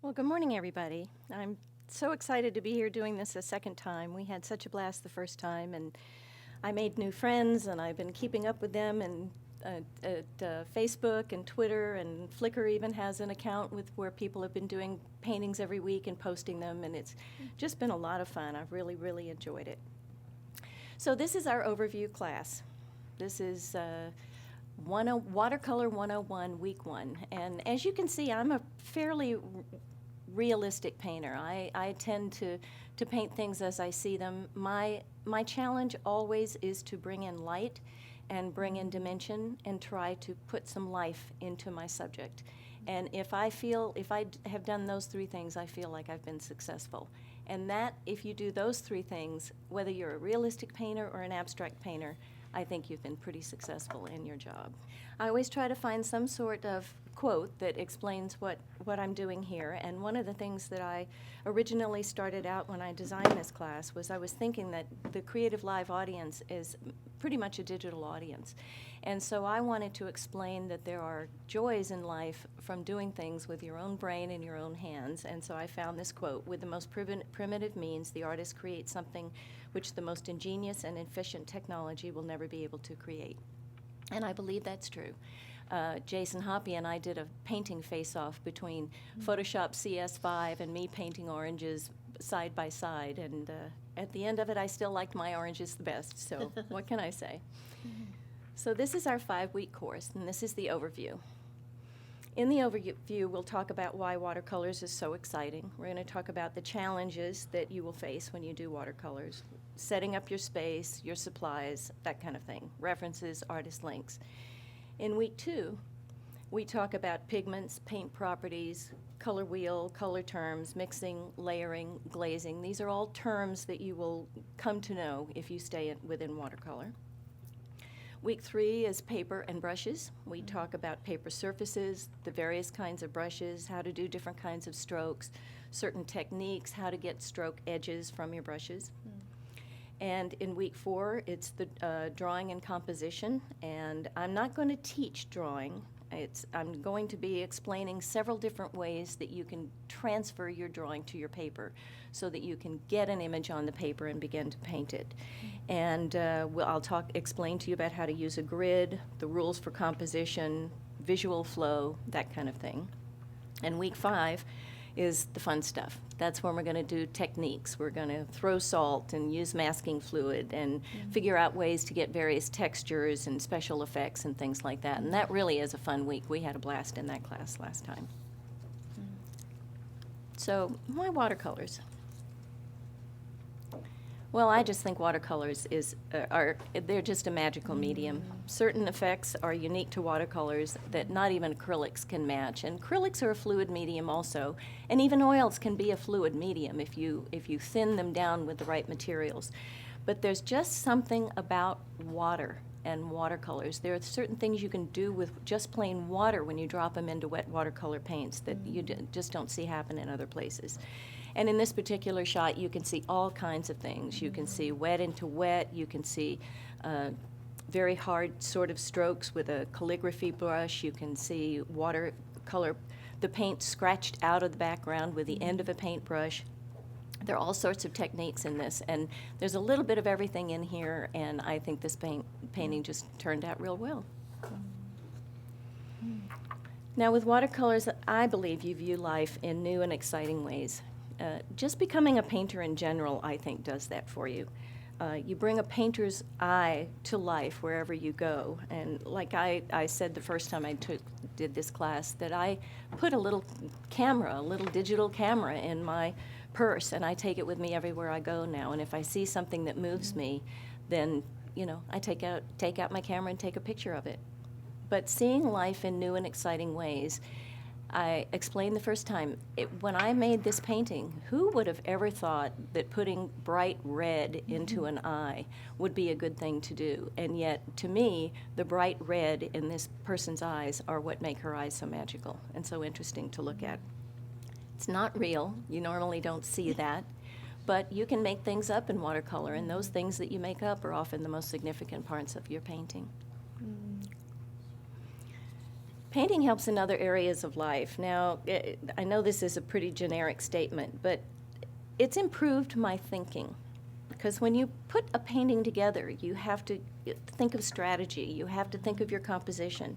Well, good morning, everybody. I'm so excited to be here doing this a second time. We had such a blast the first time, and I made new friends, and I've been keeping up with them and at Facebook and Twitter, and Flickr even has an account with where people have been doing paintings every week and posting them, and it's just been a lot of fun. I've really, really enjoyed it. So this is our overview class. This is Watercolor 101, Week 1. And as you can see, I'm a fairly realistic painter. I tend to paint things as I see them. My challenge always is to bring in light and bring in dimension and try to put some life into my subject. And if I have done those three things, I feel like I've been successful. And that, if you do those three things, whether you're a realistic painter or an abstract painter, I think you've been pretty successful in your job. I always try to find some sort of quote that explains what I'm doing here, and one of the things that I originally started out when I designed this class was I was thinking that the CreativeLive audience is pretty much a digital audience. And so I wanted to explain that there are joys in life from doing things with your own brain and your own hands. And so I found this quote: "With the most primitive means, the artist creates something which the most ingenious and efficient technology will never be able to create." And I believe that's true. Jason Hoppy and I did a painting face-off between Photoshop CS5 and me painting oranges side by side. And at the end of it, I still liked my oranges the best. So what can I say? So this is our 5-week course, and this is the overview. In the overview, we'll talk about why watercolors is so exciting. We're going to talk about the challenges that you will face when you do watercolors, setting up your space, your supplies, that kind of thing, references, artist links. In week 2, we talk about pigments, paint properties, color wheel, color terms, mixing, layering, glazing. These are all terms that you will come to know if you stay within watercolor. Week 3 is paper and brushes. We talk about paper surfaces, the various kinds of brushes, how to do different kinds of strokes, certain techniques, how to get stroke edges from your brushes. And in week 4, it's the drawing and composition. And I'm not going to teach drawing. I'm going to be explaining several different ways that you can transfer your drawing to your paper so that you can get an image on the paper and begin to paint it. And I'll explain to you about how to use a grid, the rules for composition, visual flow, that kind of thing. And week 5 is the fun stuff. That's when we're going to do techniques. We're going to throw salt and use masking fluid and figure out ways to get various textures and special effects and things like that. And that really is a fun week. We had a blast in that class last time. So, why watercolors? Well, I just think watercolors they're just a magical medium. Certain effects are unique to watercolors that not even acrylics can match. And acrylics are a fluid medium also, and even oils can be a fluid medium if you thin them down with the right materials. But there's just something about water and watercolors. There are certain things you can do with just plain water when you drop them into wet watercolor paints that you just don't see happen in other places. And in this particular shot, you can see all kinds of things. You can see wet into wet. You can see very hard sort of strokes with a calligraphy brush. You can see watercolor, the paint scratched out of the background with the end of a paintbrush. There are all sorts of techniques in this, and there's a little bit of everything in here, and I think this painting just turned out real well. Now, with watercolors, I believe you view life in new and exciting ways. Just becoming a painter in general, I think, does that for you. You bring a painter's eye to life wherever you go. And like I said the first time I did this class, that I put a little digital camera in my purse, and I take it with me everywhere I go now. And if I see something that moves me, then, I take out my camera and take a picture of it. But seeing life in new and exciting ways, I explained the first time, when I made this painting, who would have ever thought that putting bright red into an eye would be a good thing to do? And yet, to me, the bright red in this person's eyes are what make her eyes so magical and so interesting to look at. It's not real. You normally don't see that. But you can make things up in watercolor, and those things that you make up are often the most significant parts of your painting. Painting helps in other areas of life. Now, I know this is a pretty generic statement, but it's improved my thinking. Because when you put a painting together, you have to think of strategy. You have to think of your composition.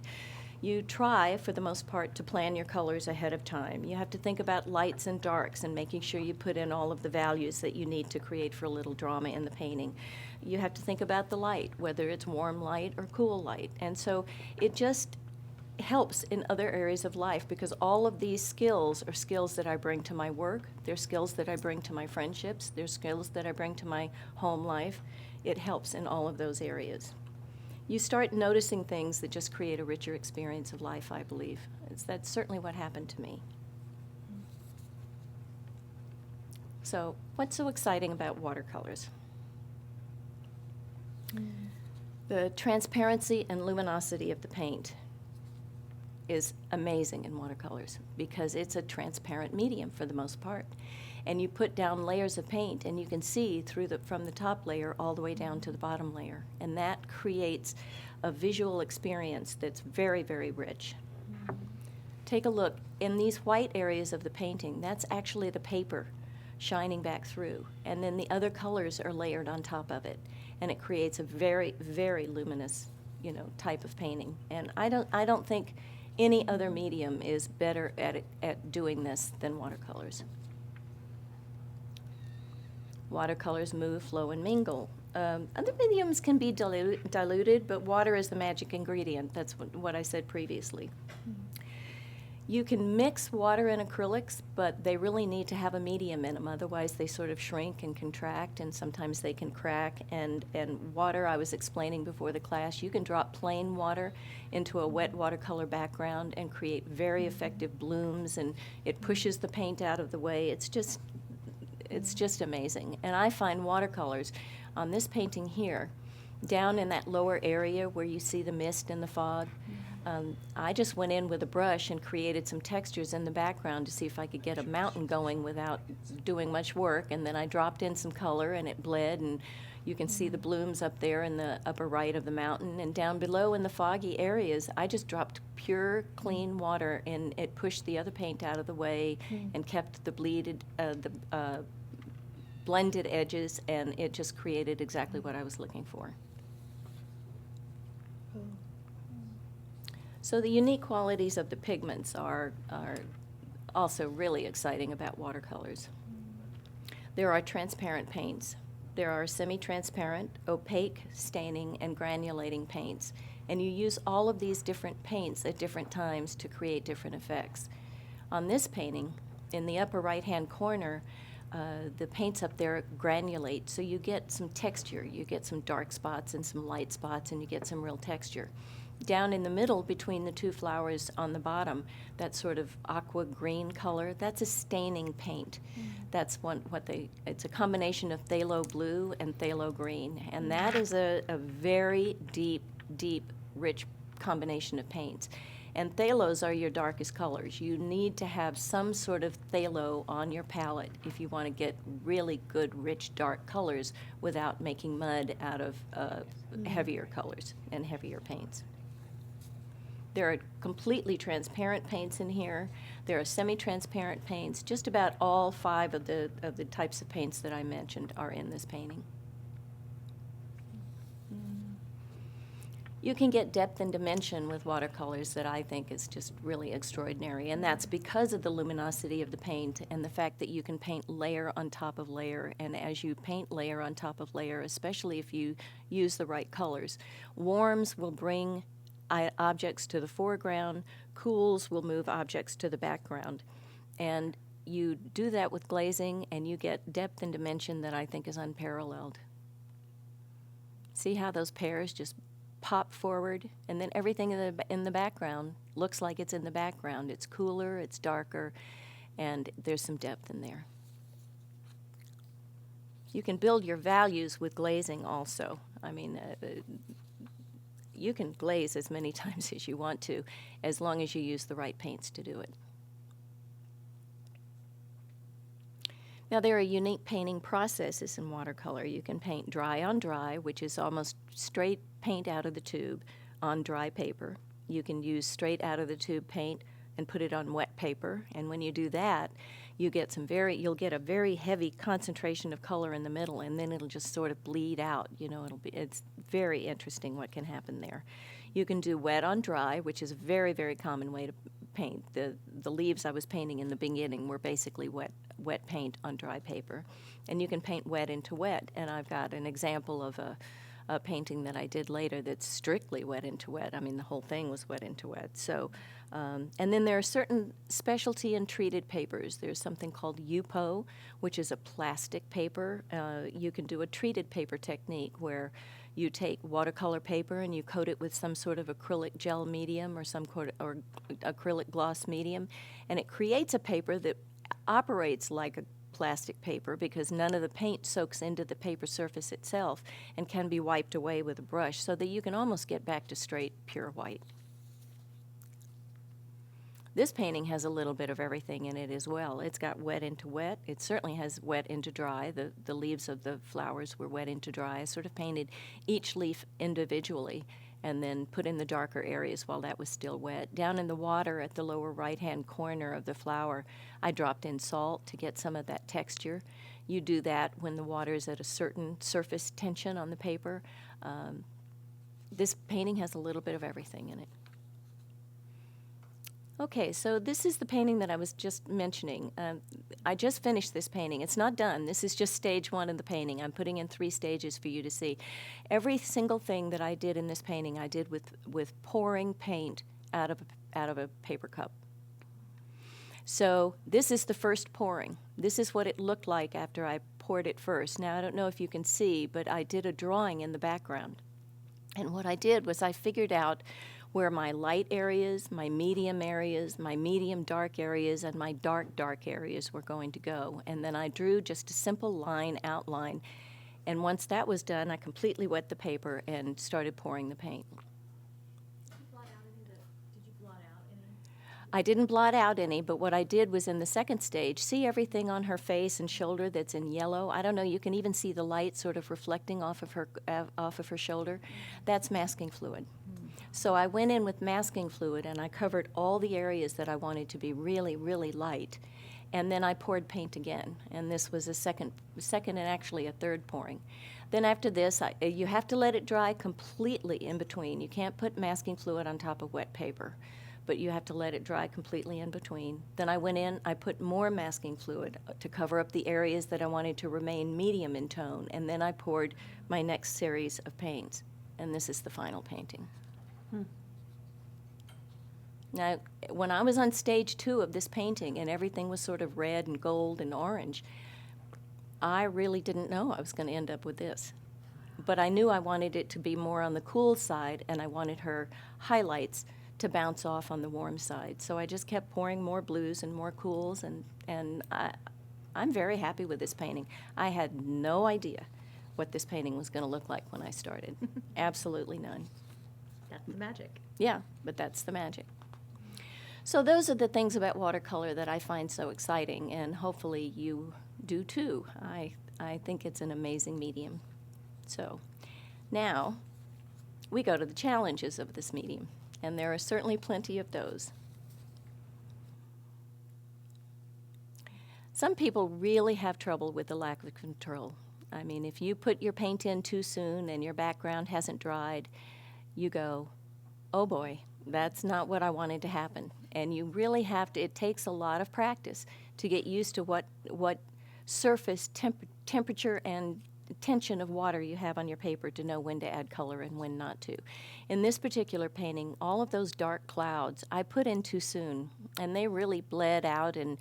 You try, for the most part, to plan your colors ahead of time. You have to think about lights and darks and making sure you put in all of the values that you need to create for a little drama in the painting. You have to think about the light, whether it's warm light or cool light. And so it just helps in other areas of life, because all of these skills are skills that I bring to my work. They're skills that I bring to my friendships. They're skills that I bring to my home life. It helps in all of those areas. You start noticing things that just create a richer experience of life, I believe. That's certainly what happened to me. So, what's so exciting about watercolors? The transparency and luminosity of the paint is amazing in watercolors, because it's a transparent medium for the most part. And you put down layers of paint and you can see from the top layer all the way down to the bottom layer. And that creates a visual experience that's very, very rich. Take a look. In these white areas of the painting, that's actually the paper shining back through. And then the other colors are layered on top of it. And it creates a very, very luminous, type of painting. And I don't think any other medium is better at doing this than watercolors. Watercolors move, flow, and mingle. Other mediums can be diluted, but water is the magic ingredient. That's what I said previously. You can mix water and acrylics, but they really need to have a medium in them. Otherwise, they sort of shrink and contract, and sometimes they can crack. And water, I was explaining before the class, you can drop plain water into a wet watercolor background and create very effective blooms, and it pushes the paint out of the way. It's just amazing. And I find watercolors on this painting here, down in that lower area where you see the mist and the fog, I just went in with a brush and created some textures in the background to see if I could get a mountain going without doing much work, and then I dropped in some color and it bled, and you can see the blooms up there in the upper right of the mountain, and down below in the foggy areas I just dropped pure clean water and it pushed the other paint out of the way and kept the blended edges, and it just created exactly what I was looking for. So the unique qualities of the pigments are also really exciting about watercolors. There are transparent paints. There are semi-transparent, opaque, staining, and granulating paints. And you use all of these different paints at different times to create different effects. On this painting, in the upper right-hand corner, the paints up there granulate, so you get some texture. You get some dark spots and some light spots, and you get some real texture. Down in the middle between the two flowers on the bottom, that sort of aqua green color, that's a staining paint. That's it's a combination of phthalo blue and phthalo green, and that is a very deep, rich combination of paints. And phthalos are your darkest colors. You need to have some sort of phthalo on your palette if you want to get really good, rich, dark colors without making mud out of heavier colors and heavier paints. There are completely transparent paints in here. There are semi-transparent paints. Just about all 5 of the types of paints that I mentioned are in this painting. You can get depth and dimension with watercolors that I think is just really extraordinary, and that's because of the luminosity of the paint and the fact that you can paint layer on top of layer, and as you paint layer on top of layer, especially if you use the right colors, warms will bring objects to the foreground, cools will move objects to the background. And you do that with glazing, and you get depth and dimension that I think is unparalleled. See how those pairs just pop forward, and then everything in the background looks like it's in the background. It's cooler, it's darker, and there's some depth in there. You can build your values with glazing also. I mean, you can glaze as many times as you want to, as long as you use the right paints to do it. Now, there are unique painting processes in watercolor. You can paint dry on dry, which is almost straight paint out of the tube on dry paper. You can use straight out of the tube paint and put it on wet paper, and when you do that, you'll get a very heavy concentration of color in the middle, and then it'll just sort of bleed out. It's very interesting what can happen there. You can do wet on dry, which is a very, very common way to paint. The leaves I was painting in the beginning were basically wet paint on dry paper, and you can paint wet into wet. And I've got an example of a painting that I did later that's strictly wet into wet. I mean, the whole thing was wet into wet. So, and then there are certain specialty and treated papers. There's something called UPO, which is a plastic paper. You can do a treated paper technique where you take watercolor paper and you coat it with some sort of acrylic gel medium or or acrylic gloss medium, and it creates a paper that operates like a plastic paper because none of the paint soaks into the paper surface itself and can be wiped away with a brush, so that you can almost get back to straight, pure white. This painting has a little bit of everything in it as well. It's got wet into wet. It certainly has wet into dry. The leaves of the flowers were wet into dry. I sort of painted each leaf individually and then put in the darker areas while that was still wet. Down in the water at the lower right-hand corner of the flower, I dropped in salt to get some of that texture. You do that when the water is at a certain surface tension on the paper. This painting has a little bit of everything in it. Okay, so this is the painting that I was just mentioning. I just finished this painting. It's not done. This is just stage one of the painting. I'm putting in 3 stages for you to see. Every single thing that I did in this painting, I did with pouring paint out of a paper cup. So this is the first pouring. This is what it looked like after I poured it first. Now, I don't know if you can see, but I did a drawing in the background. And what I did was I figured out where my light areas, my medium dark areas, and my dark areas were going to go. And then I drew just a simple line outline. And once that was done, I completely wet the paper and started pouring the paint. Did you blot out any? I didn't blot out any, but what I did was in the second stage, see everything on her face and shoulder that's in yellow? I don't know, you can even see the light sort of reflecting off of her shoulder. That's masking fluid. So I went in with masking fluid and I covered all the areas that I wanted to be really, really light. And then I poured paint again. And this was a second and actually a third pouring. Then after this, you have to let it dry completely in between. You can't put masking fluid on top of wet paper, but you have to let it dry completely in between. Then I went in, I put more masking fluid to cover up the areas that I wanted to remain medium in tone. And then I poured my next series of paints. And this is the final painting. Now, when I was on stage 2 of this painting and everything was sort of red and gold and orange, I really didn't know I was going to end up with this. But I knew I wanted it to be more on the cool side, and I wanted her highlights to bounce off on the warm side. So I just kept pouring more blues and more cools, and I'm very happy with this painting. I had no idea what this painting was going to look like when I started. Absolutely none. That's the magic. Yeah, but that's the magic. So those are the things about watercolor that I find so exciting, and hopefully you do too. I think it's an amazing medium. So now we go to the challenges of this medium, and there are certainly plenty of those. Some people really have trouble with the lack of control. I mean, if you put your paint in too soon and your background hasn't dried, you go, oh boy, that's not what I wanted to happen. And you really have to, it takes a lot of practice to get used to what surface temperature and tension of water you have on your paper to know when to add color and when not to. In this particular painting, all of those dark clouds I put in too soon, and they really bled out, and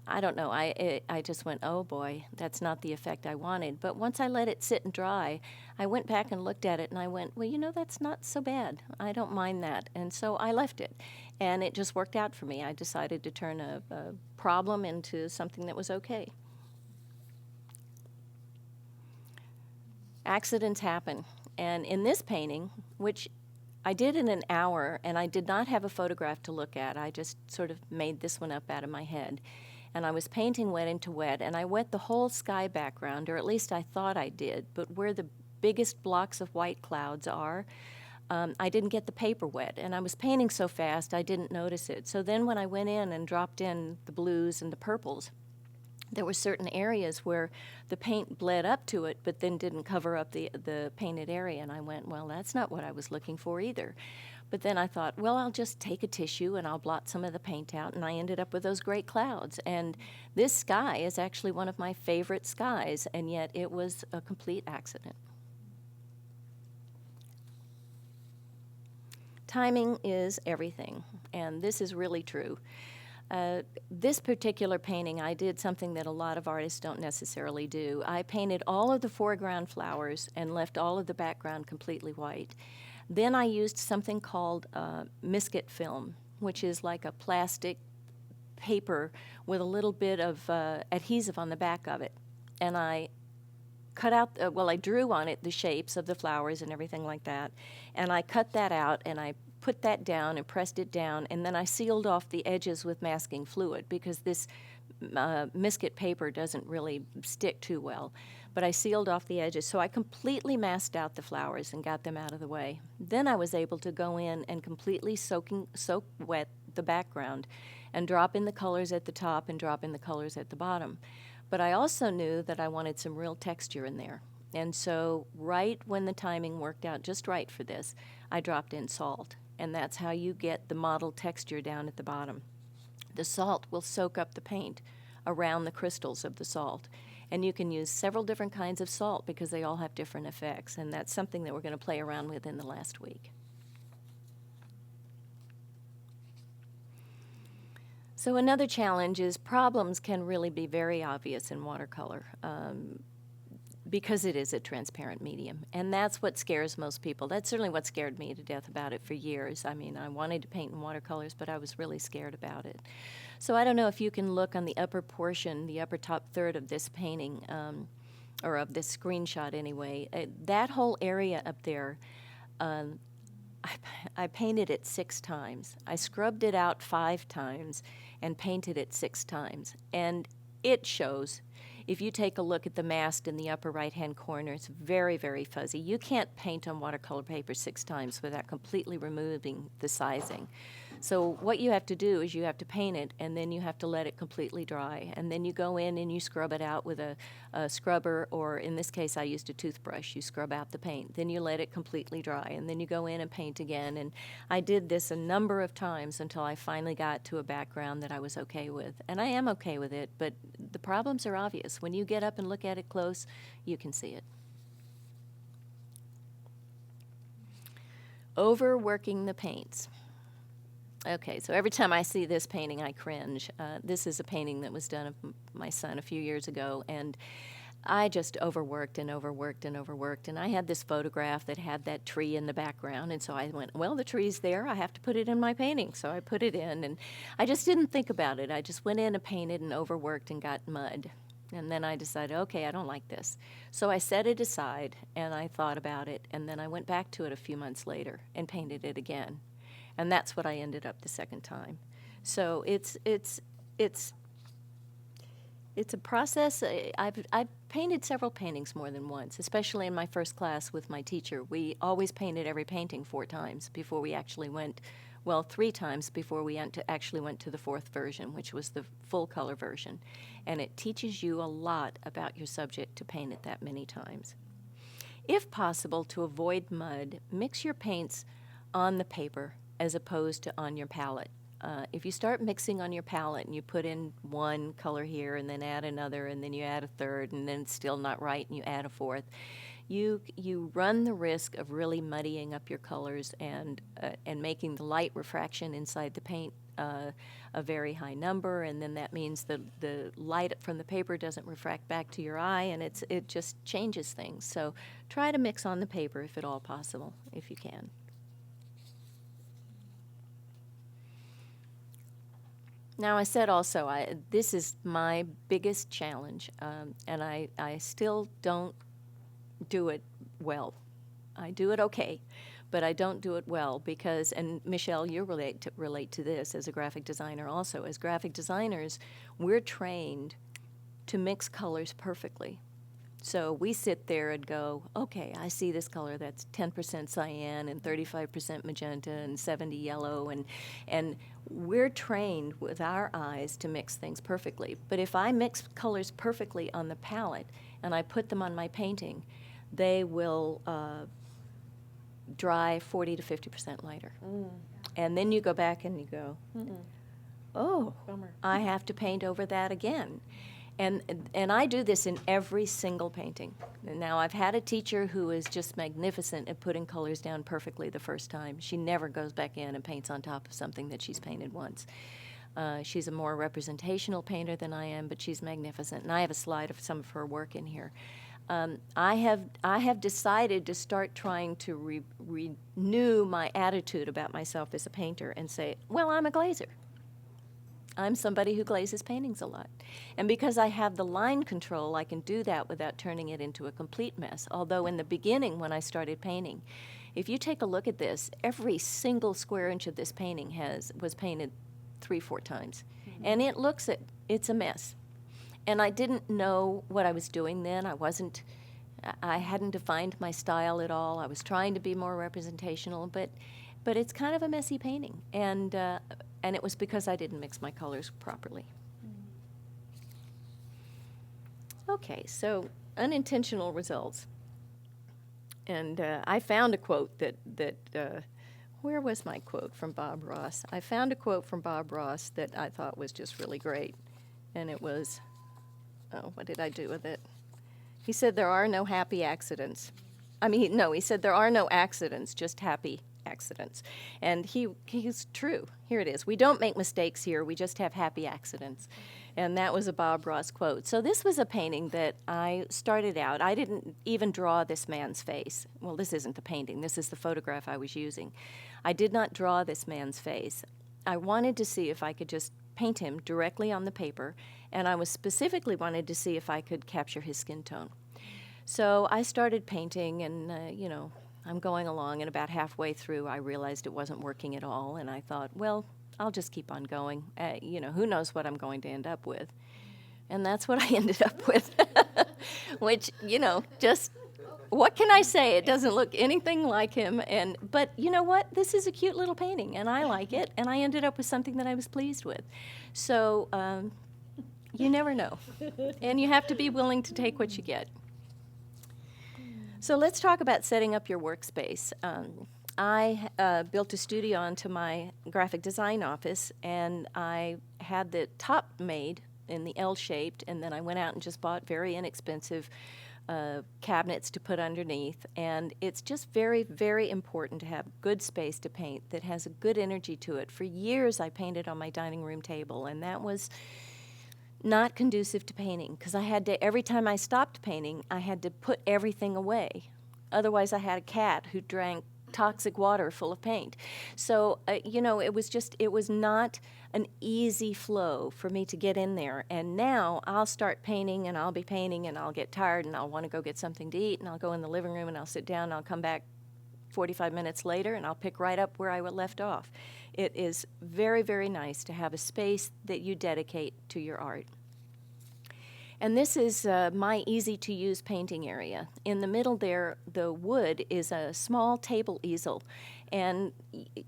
I don't know, I just went, oh boy, that's not the effect I wanted. But once I let it sit and dry, I went back and looked at it and I went, well, you know, that's not so bad. I don't mind that. And so I left it, and it just worked out for me. I decided to turn a problem into something that was okay. Accidents happen. And in this painting, which I did in an hour, and I did not have a photograph to look at. I just sort of made this one up out of my head. And I was painting wet into wet, and I wet the whole sky background, or at least I thought I did. But where the biggest blocks of white clouds are, I didn't get the paper wet, and I was painting so fast I didn't notice it. So then when I went in and dropped in the blues and the purples, there were certain areas where the paint bled up to it but then didn't cover up the painted area, and I went, well, that's not what I was looking for either. But then I thought, well, I'll just take a tissue and I'll blot some of the paint out, and I ended up with those great clouds. And this sky is actually one of my favorite skies, and yet it was a complete accident. Timing is everything, and this is really true. This particular painting, I did something that a lot of artists don't necessarily do. I painted all of the foreground flowers and left all of the background completely white. Then I used something called misket film, which is like a plastic paper with a little bit of adhesive on the back of it. And I cut out, I drew on it the shapes of the flowers and everything like that. And I cut that out and I put that down and pressed it down, and then I sealed off the edges with masking fluid because this misket paper doesn't really stick too well. But I sealed off the edges, so I completely masked out the flowers and got them out of the way. Then I was able to go in and completely soak wet the background and drop in the colors at the top and drop in the colors at the bottom. But I also knew that I wanted some real texture in there. And so right when the timing worked out just right for this, I dropped in salt. And that's how you get the mottled texture down at the bottom. The salt will soak up the paint around the crystals of the salt. And you can use several different kinds of salt because they all have different effects. And that's something that we're going to play around with in the last week. So another challenge is problems can really be very obvious in watercolor. Because it is a transparent medium. And that's what scares most people. That's certainly what scared me to death about it for years. I mean, I wanted to paint in watercolors, but I was really scared about it. So I don't know if you can look on the upper portion, the upper top third of this painting, or of this screenshot anyway. That whole area up there, I painted it 6 times. I scrubbed it out 5 times and painted it 6 times. And it shows. If you take a look at the mast in the upper right-hand corner, it's very, very fuzzy. You can't paint on watercolor paper 6 times without completely removing the sizing. So what you have to do is you have to paint it, and then you have to let it completely dry. And then you go in and you scrub it out with a scrubber, or in this case I used a toothbrush. You scrub out the paint. Then you let it completely dry, and then you go in and paint again. And I did this a number of times until I finally got to a background that I was okay with. And I am okay with it, but the problems are obvious. When you get up and look at it close, you can see it. Overworking the paints. Okay, so every time I see this painting, I cringe. This is a painting that was done of my son a few years ago, and I just overworked and overworked and overworked. And I had this photograph that had that tree in the background, and so I went, well, the tree's there. I have to put it in my painting. So I put it in, and I just didn't think about it. I just went in and painted and overworked and got mud. And then I decided, okay, I don't like this. So I set it aside, and I thought about it, and then I went back to it a few months later and painted it again. And that's what I ended up the second time. So it's a process. I've painted several paintings more than once, especially in my first class with my teacher. We always painted every painting 4 times before we actually went, 3 times before we actually went to the 4th version, which was the full color version. And it teaches you a lot about your subject to paint it that many times. If possible, to avoid mud, mix your paints on the paper as opposed to on your palette. If you start mixing on your palette and you put in one color here and then add another and then you add a third and then it's still not right and you add a fourth, you run the risk of really muddying up your colors and making the light refraction inside the paint a very high number, and then that means the light from the paper doesn't refract back to your eye, and it just changes things. So try to mix on the paper if at all possible, if you can. Now, I said also, this is my biggest challenge, and I still don't do it well. I do it okay, but I don't do it well because, and Michelle, you relate to this as a graphic designer also. As graphic designers, we're trained to mix colors perfectly. So we sit there and go, okay, I see this color that's 10% cyan and 35% magenta and 70 yellow, and we're trained with our eyes to mix things perfectly. But if I mix colors perfectly on the palette and I put them on my painting, they will dry 40 to 50% lighter. And then you go back and you go, oh, Bummer. I have to paint over that again. And I do this in every single painting. And now, I've had a teacher who is just magnificent at putting colors down perfectly the first time. She never goes back in and paints on top of something that she's painted once. She's a more representational painter than I am, but she's magnificent. And I have a slide of some of her work in here. I have decided to start trying to renew my attitude about myself as a painter and say, well, I'm a glazer. I'm somebody who glazes paintings a lot. And because I have the line control, I can do that without turning it into a complete mess. Although in the beginning, when I started painting, if you take a look at this, every single square inch of this painting was painted 3-4 times. And it's a mess. And I didn't know what I was doing then. I hadn't defined my style at all. I was trying to be more representational, but it's kind of a messy painting. And it was because I didn't mix my colors properly. Okay, so unintentional results. And I found a quote where was my quote from Bob Ross? I found a quote from Bob Ross that I thought was just really great. And it was, what did I do with it? He said, there are no happy accidents. He said, there are no accidents, just happy accidents. And he's true. Here it is. We don't make mistakes here. We just have happy accidents. And that was a Bob Ross quote. So this was a painting that I started out. I didn't even draw this man's face. Well, this isn't the painting. This is the photograph I was using. I did not draw this man's face. I wanted to see if I could just paint him directly on the paper, and I was specifically wanted to see if I could capture his skin tone. So I started painting, and I'm going along, and about halfway through, I realized it wasn't working at all, and I thought, well, I'll just keep on going. Who knows what I'm going to end up with? And that's what I ended up with, which, just what can I say? It doesn't look anything like him, but you know what? This is a cute little painting, and I like it, and I ended up with something that I was pleased with. So you never know, and you have to be willing to take what you get. So let's talk about setting up your workspace. I built a studio onto my graphic design office, and I had the top made in the L-shaped, and then I went out and just bought very inexpensive cabinets to put underneath. And it's just very, very important to have good space to paint that has a good energy to it. For years, I painted on my dining room table, and that was not conducive to painting, because I had to, every time I stopped painting, I had to put everything away. Otherwise, I had a cat who drank toxic water full of paint. So, it was not an easy flow for me to get in there. And now I'll start painting, and I'll be painting, and I'll get tired, and I'll want to go get something to eat, and I'll go in the living room, and I'll sit down, and I'll come back 45 minutes later, and I'll pick right up where I left off. It is very, very nice to have a space that you dedicate to your art. And this is my easy-to-use painting area. In the middle there, the wood is a small table easel. And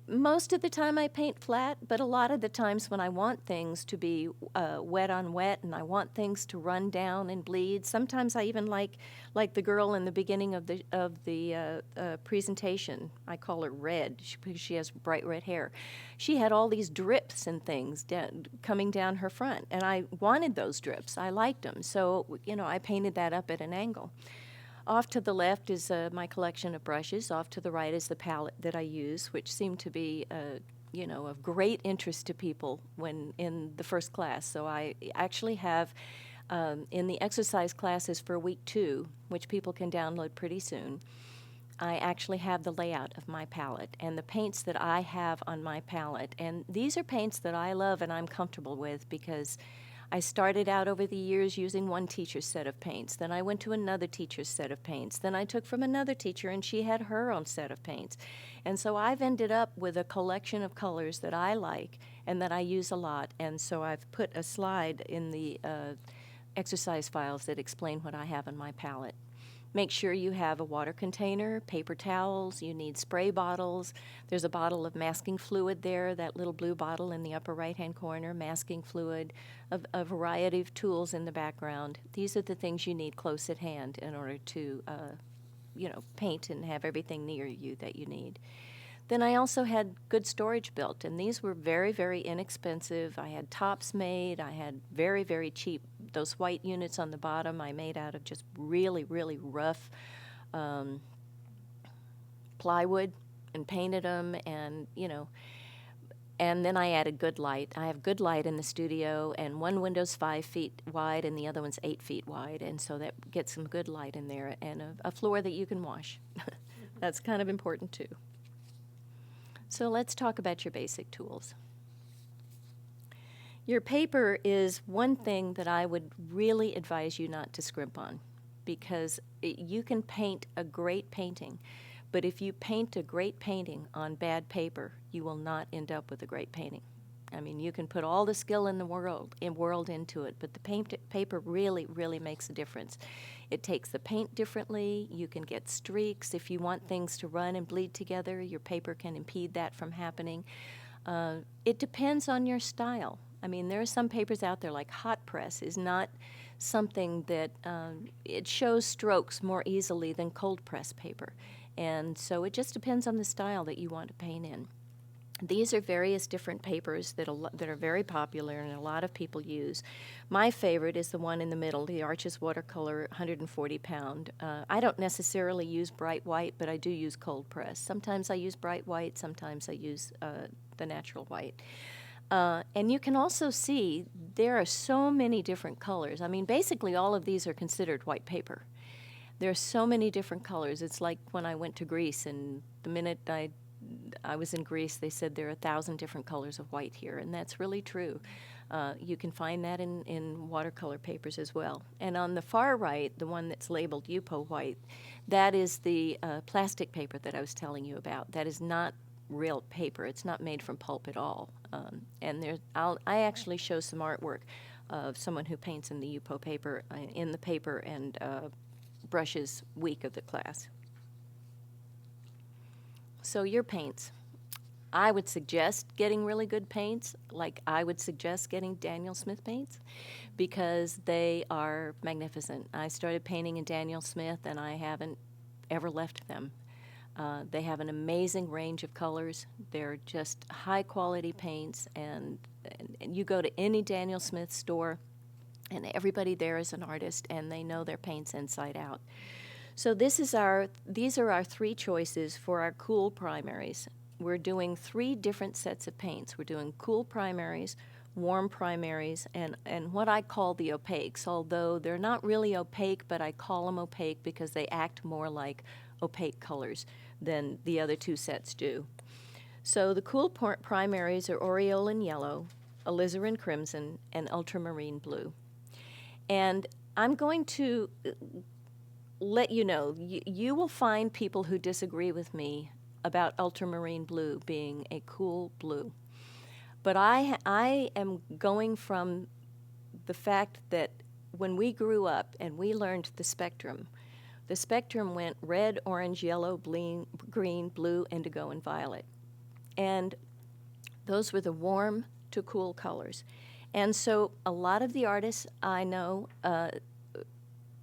most of the time I paint flat, but a lot of the times when I want things to be wet on wet, and I want things to run down and bleed, sometimes I even like the girl in the beginning of the presentation. I call her Red because she has bright red hair. She had all these drips and things coming down her front, and I wanted those drips. I liked them, so I painted that up at an angle. Off to the left is my collection of brushes. Off to the right is the palette that I use, which seemed to be, of great interest to people when in the first class. So I actually have, in the exercise classes for week 2, which people can download pretty soon, I actually have the layout of my palette and the paints that I have on my palette. And these are paints that I love and I'm comfortable with because I started out over the years using one teacher's set of paints. Then I went to another teacher's set of paints. Then I took from another teacher, and she had her own set of paints. And so I've ended up with a collection of colors that I like and that I use a lot. And so I've put a slide in the exercise files that explain what I have on my palette. Make sure you have a water container, paper towels, you need spray bottles. There's a bottle of masking fluid there, that little blue bottle in the upper right-hand corner, masking fluid, a variety of tools in the background. These are the things you need close at hand in order to, paint and have everything near you that you need. Then I also had good storage built, and these were very, very inexpensive. I had tops made. I had very, very cheap. Those white units on the bottom I made out of just really, really rough plywood and painted them, and then I added good light. I have good light in the studio, and one window's 5 feet wide and the other one's 8 feet wide, and so that gets some good light in there, and a floor that you can wash. That's kind of important too. So let's talk about your basic tools. Your paper is one thing that I would really advise you not to scrimp on, because you can paint a great painting, but if you paint a great painting on bad paper, you will not end up with a great painting. I mean, you can put all the skill in the world into it, but the paper really, really makes a difference. It takes the paint differently. You can get streaks. If you want things to run and bleed together, your paper can impede that from happening. It depends on your style. I mean, there are some papers out there, like hot press is not something that it shows strokes more easily than cold press paper. And so it just depends on the style that you want to paint in. These are various different papers that are very popular and a lot of people use. My favorite is the one in the middle, the Arches Watercolor 140 pound. I don't necessarily use bright white, but I do use cold press. Sometimes I use bright white, sometimes I use the natural white. And you can also see there are so many different colors. I mean, basically all of these are considered white paper. There are so many different colors. It's like when I went to Greece, and the minute I was in Greece, they said there are 1,000 different colors of white here, and that's really true. You can find that in watercolor papers as well. And on the far right, the one that's labeled Yupo white, that is the plastic paper that I was telling you about. That is not real paper. It's not made from pulp at all. And I actually show some artwork of someone who paints in the Yupo paper, in the paper and brushes week of the class. So your paints. I would suggest getting really good paints, like I would suggest getting Daniel Smith paints, because they are magnificent. I started painting in Daniel Smith, and I haven't ever left them. They have an amazing range of colors. They're just high-quality paints, and you go to any Daniel Smith store, and everybody there is an artist, and they know their paints inside out. So these are our 3 choices for our cool primaries. We're doing 3 different sets of paints. We're doing cool primaries, warm primaries, and what I call the opaques, although they're not really opaque, but I call them opaque because they act more like opaque colors than the other 2 sets do. So the cool primaries are Aureolin yellow, alizarin crimson, and ultramarine blue. And I'm going to let you know, you will find people who disagree with me about ultramarine blue being a cool blue. But I am going from the fact that when we grew up and we learned the spectrum went red, orange, yellow, green, blue, indigo, and violet. And those were the warm to cool colors. And so a lot of the artists I know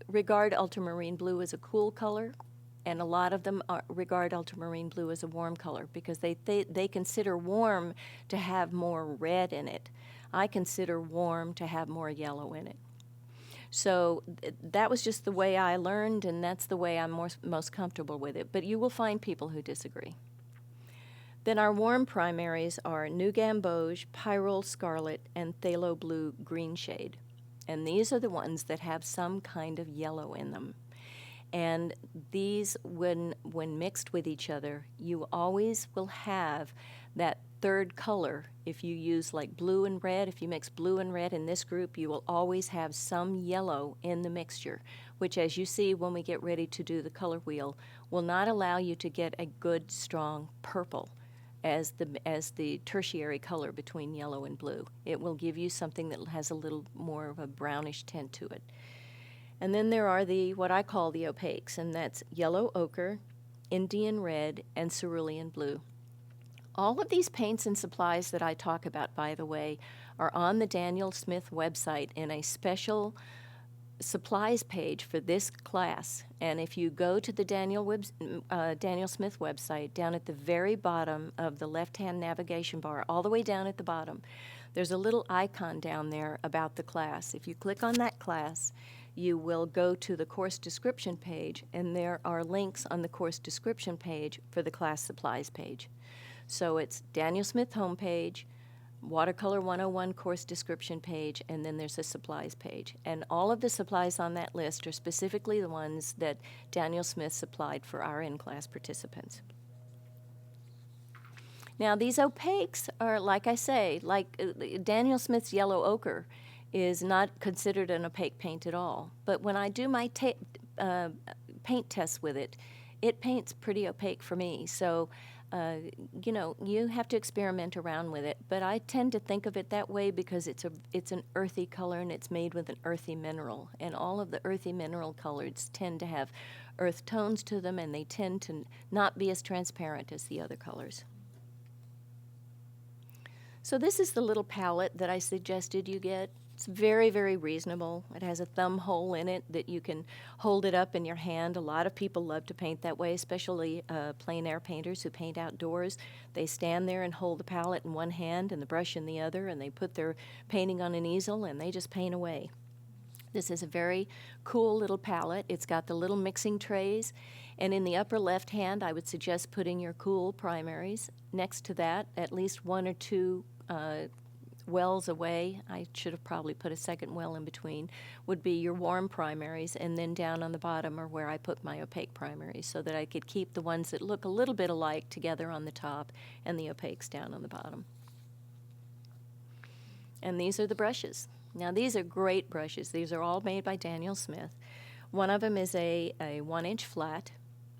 regard ultramarine blue as a cool color, and a lot of them regard ultramarine blue as a warm color because they consider warm to have more red in it. I consider warm to have more yellow in it. So that was just the way I learned, and that's the way I'm most comfortable with it. But you will find people who disagree. Then our warm primaries are New Gamboge, Pyrrole Scarlet, and Phthalo Blue Green Shade. And these are the ones that have some kind of yellow in them. And these, when mixed with each other, you always will have that third color. If you use like blue and red, if you mix blue and red in this group, you will always have some yellow in the mixture, which, as you see when we get ready to do the color wheel, will not allow you to get a good, strong purple as the tertiary color between yellow and blue. It will give you something that has a little more of a brownish tint to it. And then there are what I call the opaques, and that's yellow ochre, Indian red, and cerulean blue. All of these paints and supplies that I talk about, by the way, are on the Daniel Smith website in a special supplies page for this class. And if you go to the Daniel Smith website, down at the very bottom of the left-hand navigation bar, all the way down at the bottom, there's a little icon down there about the class. If you click on that class, you will go to the course description page, and there are links on the course description page for the class supplies page. So it's Daniel Smith homepage, Watercolor 101 course description page, and then there's a supplies page. And all of the supplies on that list are specifically the ones that Daniel Smith supplied for our in-class participants. Now, these opaques are, like I say, like Daniel Smith's yellow ochre is not considered an opaque paint at all. But when I do my paint tests with it, it paints pretty opaque for me. So, you know, you have to experiment around with it. But I tend to think of it that way because it's an earthy color and it's made with an earthy mineral. And all of the earthy mineral colors tend to have earth tones to them, and they tend to not be as transparent as the other colors. So this is the little palette that I suggested you get. It's very, very reasonable. It has a thumb hole in it that you can hold it up in your hand. A lot of people love to paint that way, especially plein air painters who paint outdoors. They stand there and hold the palette in one hand and the brush in the other, and they put their painting on an easel and they just paint away. This is a very cool little palette. It's got the little mixing trays, and in the upper left hand, I would suggest putting your cool primaries. Next to that, at least one or two wells away, I should have probably put a second well in between, would be your warm primaries, and then down on the bottom are where I put my opaque primaries so that I could keep the ones that look a little bit alike together on the top and the opaques down on the bottom. And these are the brushes. Now, these are great brushes. These are all made by Daniel Smith. One of them is a 1-inch flat.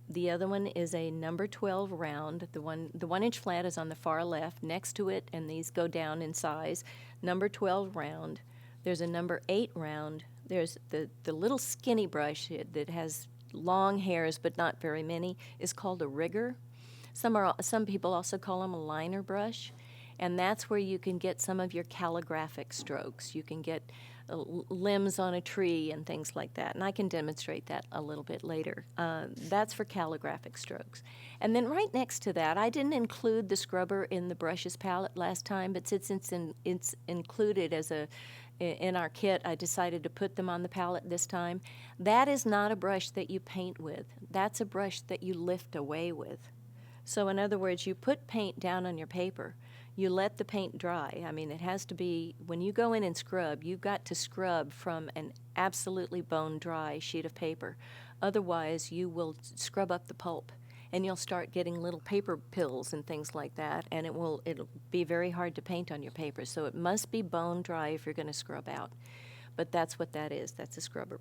The other one is a number 12 round. The 1-inch flat is on the far left next to it, and these go down in size. Number 12 round. There's a number 8 round. There's the little skinny brush that has long hairs but not very many is called a rigger. Some people also call them a liner brush, and that's where you can get some of your calligraphic strokes. You can get limbs on a tree and things like that, and I can demonstrate that a little bit later. That's for calligraphic strokes. And then right next to that, I didn't include the scrubber in the brushes palette last time, but since it's included in our kit, I decided to put them on the palette this time. That is not a brush that you paint with. That's a brush that you lift away with. So in other words, you put paint down on your paper. You let the paint dry. I mean, it has to be, when you go in and scrub, you've got to scrub from an absolutely bone dry sheet of paper. Otherwise, you will scrub up the pulp, and you'll start getting little paper pills and things like that, and it'll be very hard to paint on your paper. So it must be bone dry if you're going to scrub out. But that's what that is. That's a scrubber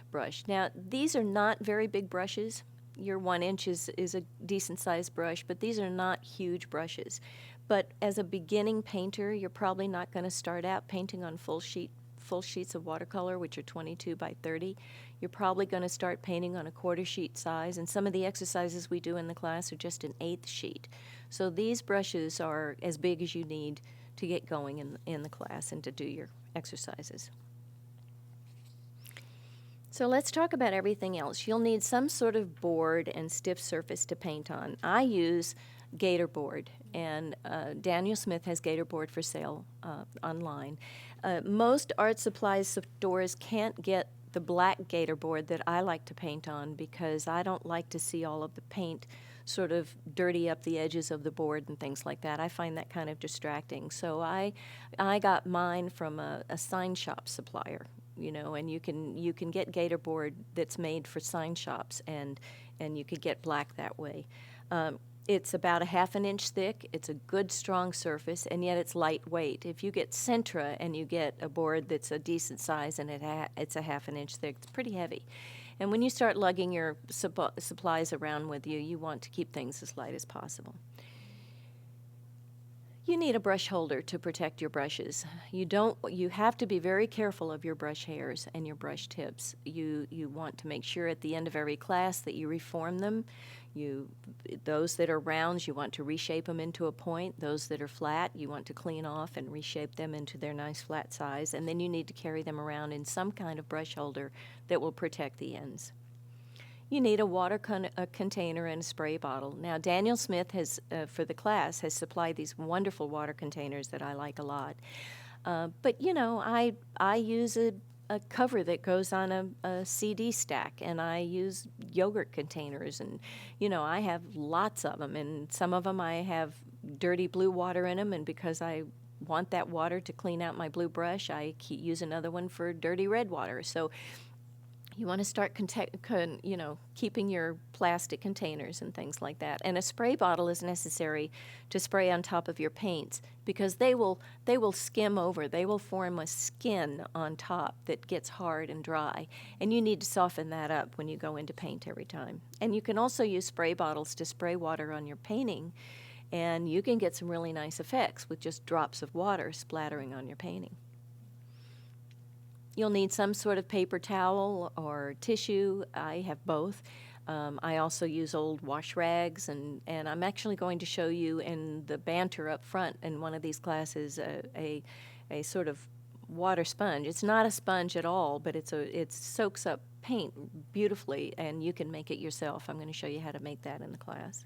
brush. Now, these are not very big brushes. Your 1-inch is a decent-sized brush, but these are not huge brushes. But as a beginning painter, you're probably not going to start out painting on full sheets of watercolor, which are 22 by 30. You're probably going to start painting on a 1/4 sheet size, and some of the exercises we do in the class are just an 1/8 sheet. So these brushes are as big as you need to get going in the class and to do your exercises. So let's talk about everything else. You'll need some sort of board and stiff surface to paint on. I use Gator board, and Daniel Smith has Gator board for sale online. Most art supplies stores can't get the black Gator board that I like to paint on because I don't like to see all of the paint sort of dirty up the edges of the board and things like that. I find that kind of distracting. So I got mine from a sign shop supplier, you know, and you can get Gator board that's made for sign shops, and you could get black that way. It's about a 1/2 inch thick. It's a good, strong surface, and yet it's lightweight. If you get Centra and you get a board that's a decent size and it's a 1/2 inch thick, it's pretty heavy. And when you start lugging your supplies around with you, you want to keep things as light as possible. You need a brush holder to protect your brushes. You have to be very careful of your brush hairs and your brush tips. You want to make sure at the end of every class that you reform them. Those that are rounds, you want to reshape them into a point. Those that are flat, you want to clean off and reshape them into their nice flat size. And then you need to carry them around in some kind of brush holder that will protect the ends. You need a water container and a spray bottle. Now, Daniel Smith has, for the class, has supplied these wonderful water containers that I like a lot. But, you know, I use a cover that goes on a CD stack, and I use yogurt containers, and, you know, I have lots of them, and some of them I have dirty blue water in them, and because I want that water to clean out my blue brush, I use another one for dirty red water. So you want to start keeping your plastic containers and things like that. And a spray bottle is necessary to spray on top of your paints because they will skim over. They will form a skin on top that gets hard and dry. And you need to soften that up when you go into paint every time. And you can also use spray bottles to spray water on your painting, and you can get some really nice effects with just drops of water splattering on your painting. You'll need some sort of paper towel or tissue. I have both. I also use old wash rags, and I'm actually going to show you in the banter up front in one of these classes a sort of water sponge. It's not a sponge at all, but it soaks up paint beautifully, and you can make it yourself. I'm going to show you how to make that in the class.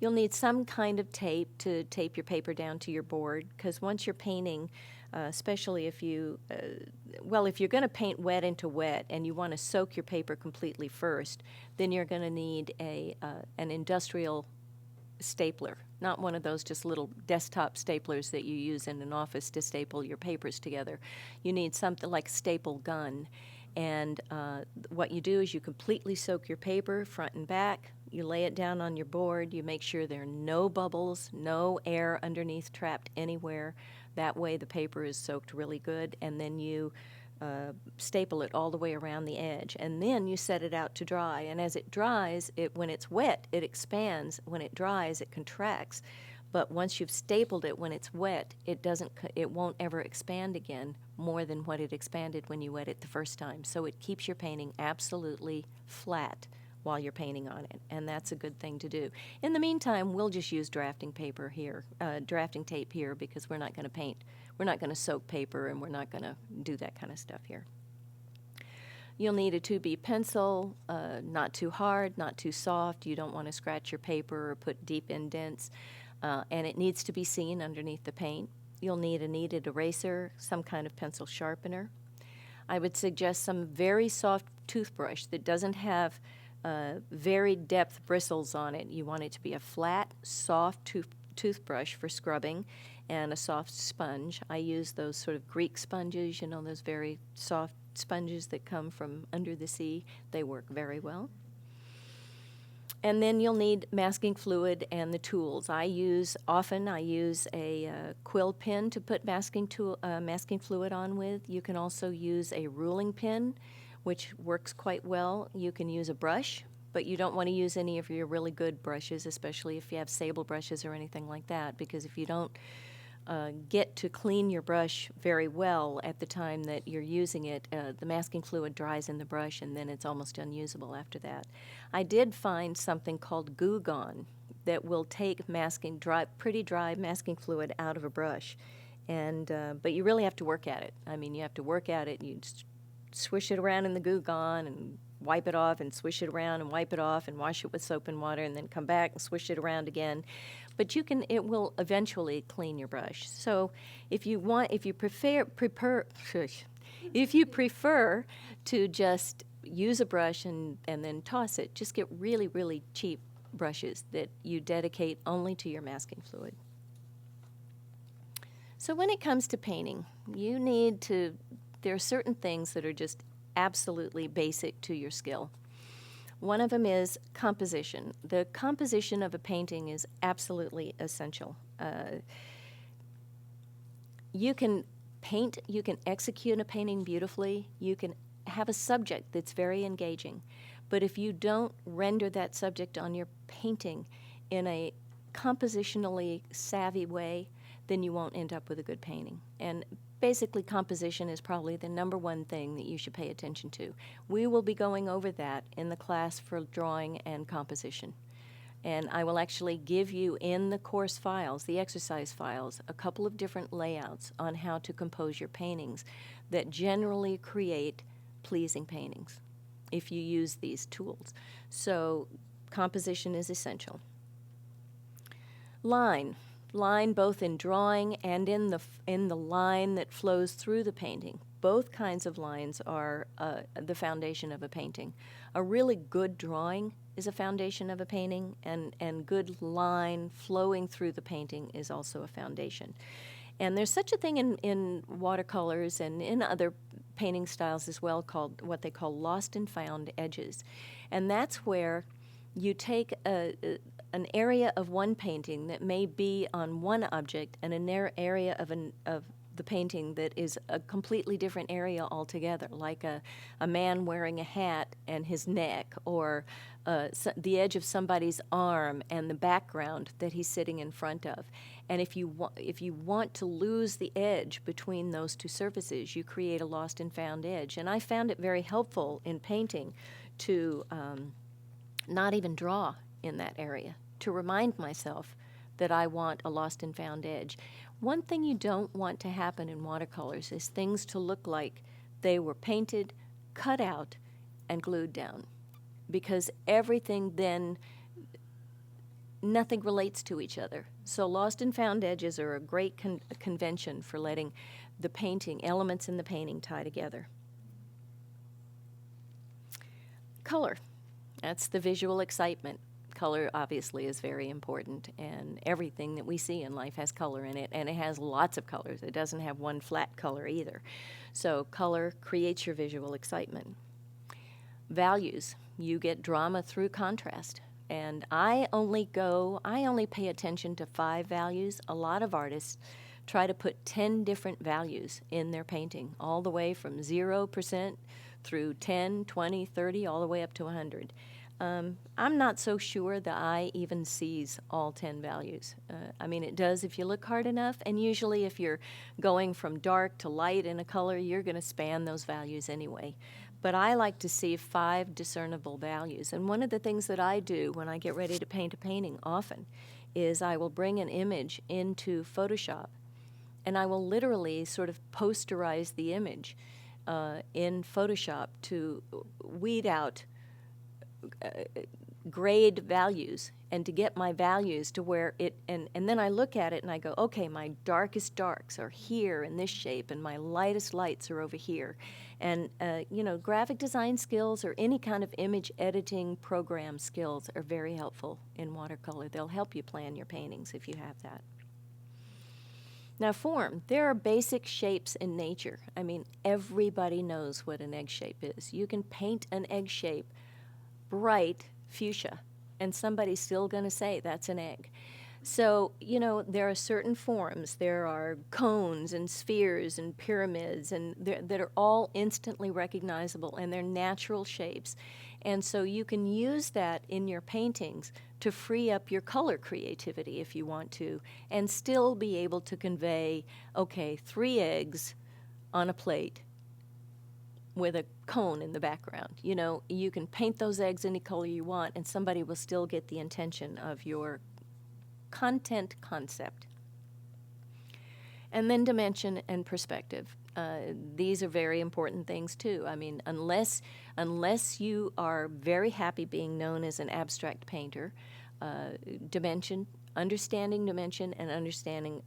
You'll need some kind of tape to tape your paper down to your board, because once you're painting, especially if you're going to paint wet into wet and you want to soak your paper completely first, then you're going to need an industrial stapler, not one of those just little desktop staplers that you use in an office to staple your papers together. You need something like a staple gun. And what you do is you completely soak your paper front and back. You lay it down on your board. You make sure there are no bubbles, no air underneath trapped anywhere. That way the paper is soaked really good. And then you staple it all the way around the edge. And then you set it out to dry. And as it dries, when it's wet, it expands. When it dries, it contracts. But once you've stapled it, when it's wet, it won't ever expand again more than what it expanded when you wet it the first time. So it keeps your painting absolutely flat while you're painting on it, and that's a good thing to do. In the meantime, we'll just use drafting tape here, because we're not going to paint. We're not going to soak paper, and we're not going to do that kind of stuff here. You'll need a 2B pencil, not too hard, not too soft. You don't want to scratch your paper or put deep indents. And it needs to be seen underneath the paint. You'll need a kneaded eraser, some kind of pencil sharpener. I would suggest some very soft toothbrush that doesn't have very depth bristles on it. You want it to be a flat, soft toothbrush for scrubbing, and a soft sponge. I use those sort of Greek sponges, those very soft sponges that come from under the sea. They work very well. And then you'll need masking fluid and the tools. I use a quill pen to put masking fluid on with. You can also use a ruling pen, which works quite well. You can use a brush, but you don't want to use any of your really good brushes, especially if you have sable brushes or anything like that, because if you don't get to clean your brush very well at the time that you're using it, the masking fluid dries in the brush, and then it's almost unusable after that. I did find something called Goo Gone that will take pretty dry masking fluid out of a brush, but you really have to work at it. I mean, you have to work at it. You just swish it around in the Goo Gone and wipe it off, and swish it around and wipe it off, and wash it with soap and water, and then come back and swish it around again. But it will eventually clean your brush. So if you prefer to just use a brush and then toss it, just get really, really cheap brushes that you dedicate only to your masking fluid. So when it comes to painting, there are certain things that are just absolutely basic to your skill. One of them is composition. The composition of a painting is absolutely essential. You can paint, you can execute a painting beautifully, you can have a subject that's very engaging, but if you don't render that subject on your painting in a compositionally savvy way, then you won't end up with a good painting. And basically, composition is probably the number one thing that you should pay attention to. We will be going over that in the class for drawing and composition. And I will actually give you in the course files, the exercise files, a couple of different layouts on how to compose your paintings that generally create pleasing paintings if you use these tools. So composition is essential. Line both in drawing and in the line that flows through the painting. Both kinds of lines are the foundation of a painting. A really good drawing is a foundation of a painting, and good line flowing through the painting is also a foundation. And there's such a thing in watercolors and in other painting styles as well called what they call lost and found edges. And that's where you take an area of one painting that may be on one object and an area of the painting that is a completely different area altogether, like a man wearing a hat and his neck, or the edge of somebody's arm and the background that he's sitting in front of. And if you want to lose the edge between those two surfaces, you create a lost and found edge. And I found it very helpful in painting to not even draw in that area, to remind myself that I want a lost and found edge. One thing you don't want to happen in watercolors is things to look like they were painted, cut out, and glued down, because everything then, nothing relates to each other. So lost and found edges are a great convention for letting the painting, elements in the painting tie together. Color, that's the visual excitement. Color obviously is very important, and everything that we see in life has color in it, and it has lots of colors. It doesn't have one flat color either. So color creates your visual excitement. Values, you get drama through contrast. And I only pay attention to 5 values. A lot of artists try to put 10 different values in their painting, all the way from 0% through 10, 20, 30, all the way up to 100. I'm not so sure the eye even sees all 10 values. I mean, it does if you look hard enough, and usually if you're going from dark to light in a color, you're going to span those values anyway. But I like to see 5 discernible values. And one of the things that I do when I get ready to paint a painting often is I will bring an image into Photoshop, and I will literally sort of posterize the image in Photoshop to weed out grade values and to get my values to where it, and then I look at it and I go, okay, my darkest darks are here in this shape and my lightest lights are over here. And, graphic design skills or any kind of image editing program skills are very helpful in watercolor. They'll help you plan your paintings if you have that. Now, form. There are basic shapes in nature. I mean, everybody knows what an egg shape is. You can paint an egg shape bright fuchsia, and somebody's still going to say that's an egg. So, there are certain forms. There are cones and spheres and pyramids and that are all instantly recognizable, and they're natural shapes. And so you can use that in your paintings to free up your color creativity if you want to, and still be able to convey, okay, 3 eggs on a plate with a cone in the background. You can paint those eggs any color you want, and somebody will still get the intention of your content concept. And then dimension and perspective. These are very important things too. I mean, unless you are very happy being known as an abstract painter, understanding dimension and understanding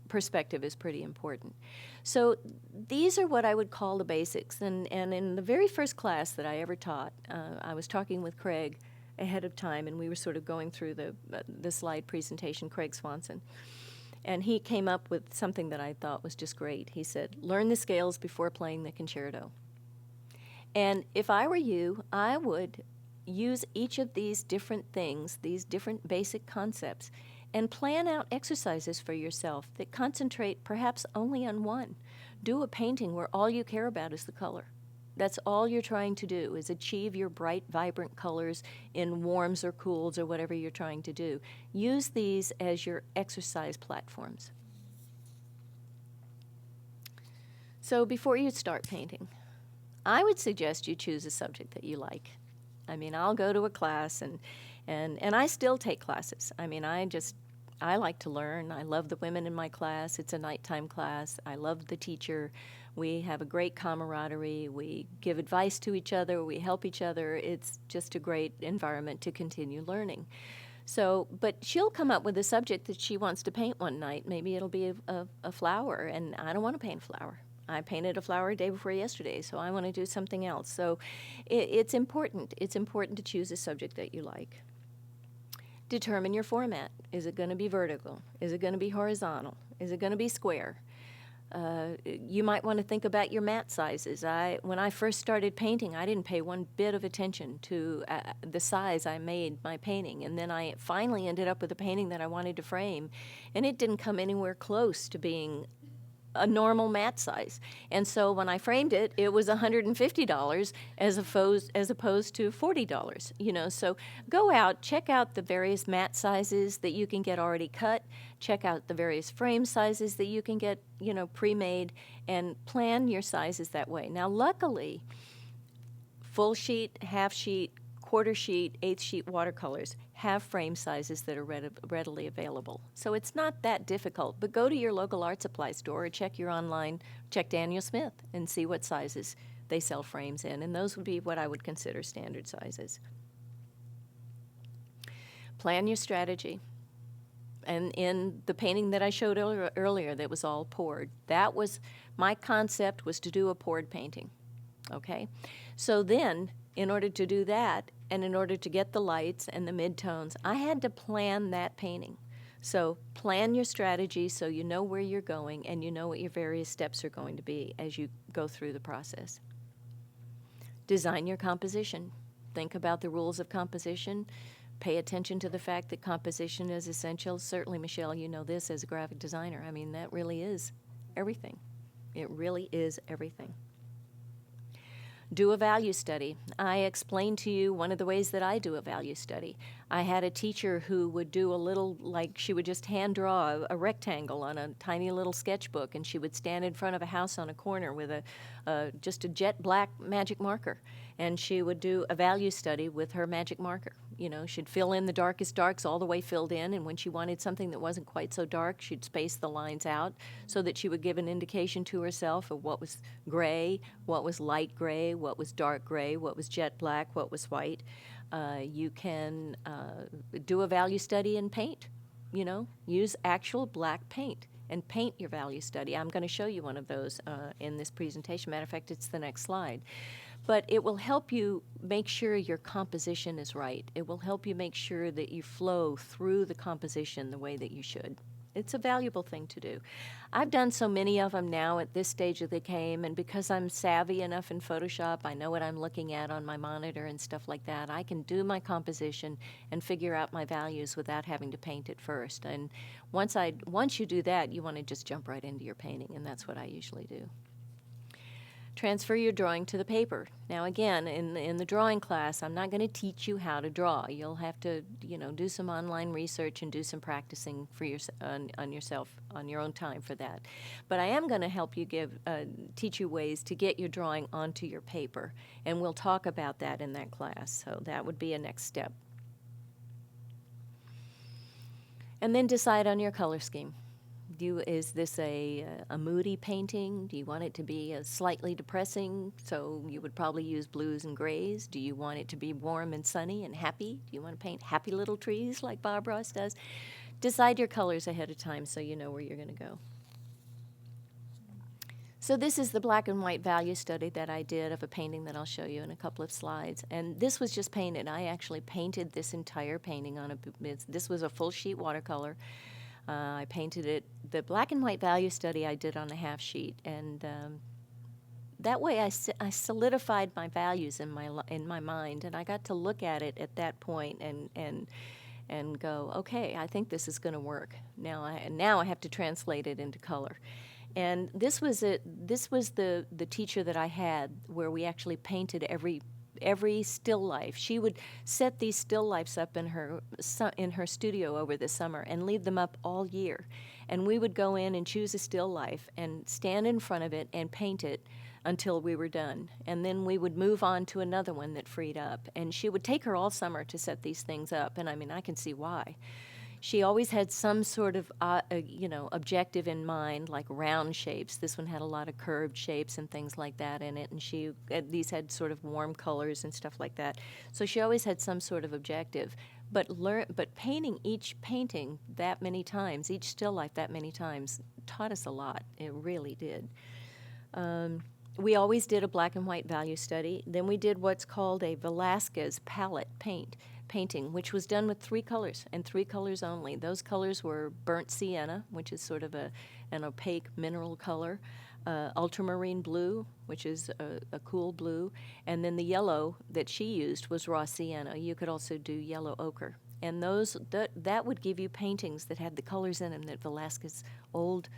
perspective is pretty important. So these are what I would call the basics. And in the very first class that I ever taught, I was talking with Craig ahead of time, and we were sort of going through the slide presentation, Craig Swanson. And he came up with something that I thought was just great. He said, learn the scales before playing the concerto. And if I were you, I would use each of these different things, these different basic concepts, and plan out exercises for yourself that concentrate perhaps only on one. Do a painting where all you care about is the color. That's all you're trying to do, is achieve your bright, vibrant colors in warms or cools or whatever you're trying to do. Use these as your exercise platforms. So before you start painting, I would suggest you choose a subject that you like. I mean, I'll go to a class, and I still take classes. I mean, I like to learn. I love the women in my class. It's a nighttime class. I love the teacher. We have a great camaraderie. We give advice to each other. We help each other. It's just a great environment to continue learning. So, but she'll come up with a subject that she wants to paint one night. Maybe it'll be a flower, and I don't want to paint a flower. I painted a flower day before yesterday, so I want to do something else. So it's important. It's important to choose a subject that you like. Determine your format. Is it going to be vertical? Is it going to be horizontal? Is it going to be square? You might want to think about your mat sizes. When I first started painting, I didn't pay one bit of attention to the size I made my painting. And then I finally ended up with a painting that I wanted to frame, and it didn't come anywhere close to being a normal mat size. And so when I framed it, it was $150 as opposed to $40, you know. So go out, check out the various mat sizes that you can get already cut, check out the various frame sizes that you can get, you know, pre-made, and plan your sizes that way. Now, luckily, full sheet, half sheet, quarter sheet, eighth sheet watercolors have frame sizes that are readily available. So it's not that difficult, but go to your local art supply store or check Daniel Smith and see what sizes they sell frames in, and those would be what I would consider standard sizes. Plan your strategy. And in the painting that I showed earlier that was all poured, my concept was to do a poured painting, okay? So then, in order to do that, and in order to get the lights and the midtones, I had to plan that painting. So plan your strategy so you know where you're going and you know what your various steps are going to be as you go through the process. Design your composition. Think about the rules of composition. Pay attention to the fact that composition is essential. Certainly, Michelle, you know this as a graphic designer. I mean, that really is everything. It really is everything. Do a value study. I explained to you one of the ways that I do a value study. I had a teacher who would do a little, like she would just hand draw a rectangle on a tiny little sketchbook, and she would stand in front of a house on a corner with just a jet black magic marker, and she would do a value study with her magic marker. You know, she'd fill in the darkest darks all the way filled in, and when she wanted something that wasn't quite so dark, she'd space the lines out so that she would give an indication to herself of what was gray, what was light gray, what was dark gray, what was jet black, what was white. You can do a value study and paint, you know, use actual black paint and paint your value study. I'm going to show you one of those in this presentation. Matter of fact, it's the next slide. But it will help you make sure your composition is right. It will help you make sure that you flow through the composition the way that you should. It's a valuable thing to do. I've done so many of them now at this stage of the game, and because I'm savvy enough in Photoshop, I know what I'm looking at on my monitor and stuff like that, I can do my composition and figure out my values without having to paint it first. And once you do that, you want to just jump right into your painting, and that's what I usually do. Transfer your drawing to the paper. Now again, in the drawing class, I'm not going to teach you how to draw. You'll have to, you know, do some online research and do some practicing for on yourself on your own time for that. But I am going to help you teach you ways to get your drawing onto your paper, and we'll talk about that in that class. So that would be a next step. And then decide on your color scheme. Is this a moody painting? Do you want it to be slightly depressing? So you would probably use blues and grays. Do you want it to be warm and sunny and happy? Do you want to paint happy little trees like Bob Ross does? Decide your colors ahead of time so you know where you're going to go. So this is the black and white value study that I did of a painting that I'll show you in a couple of slides. And this was just painted. I actually painted this entire painting this was a full sheet watercolor. I painted it. The black and white value study I did on a half sheet, and that way I solidified my values in my mind, and I got to look at it at that point and go, okay, I think this is going to work. Now I have to translate it into color. And this was the teacher that I had where we actually painted every still life. She would set these still lifes up in her studio over the summer and leave them up all year. And we would go in and choose a still life and stand in front of it and paint it until we were done. And then we would move on to another one that freed up. And she would take her all summer to set these things up. And I mean, I can see why. She always had some sort of, objective in mind, like round shapes. This one had a lot of curved shapes and things like that in it, and these had sort of warm colors and stuff like that. So she always had some sort of objective. But painting each painting that many times, each still life that many times, taught us a lot. It really did. We always did a black and white value study. Then we did what's called a Velasquez palette painting, which was done with 3 colors and 3 colors only. Those colors were burnt sienna, which is sort of an opaque mineral color, ultramarine blue, which is a cool blue, and then the yellow that she used was raw sienna. You could also do yellow ochre. And that would give you paintings that had the colors in them that Velasquez's old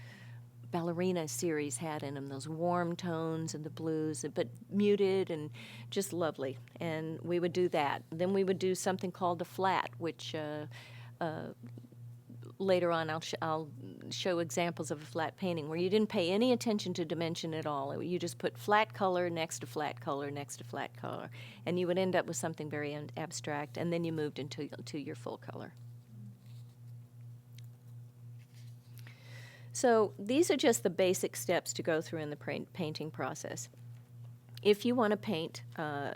ballerina series had in them, those warm tones and the blues, but muted and just lovely. And we would do that. Then we would do something called a flat, which later on I'll show examples of a flat painting where you didn't pay any attention to dimension at all. You just put flat color next to flat color next to flat color, and you would end up with something very abstract, and then you moved into your full color. So these are just the basic steps to go through in the painting process. If you want to paint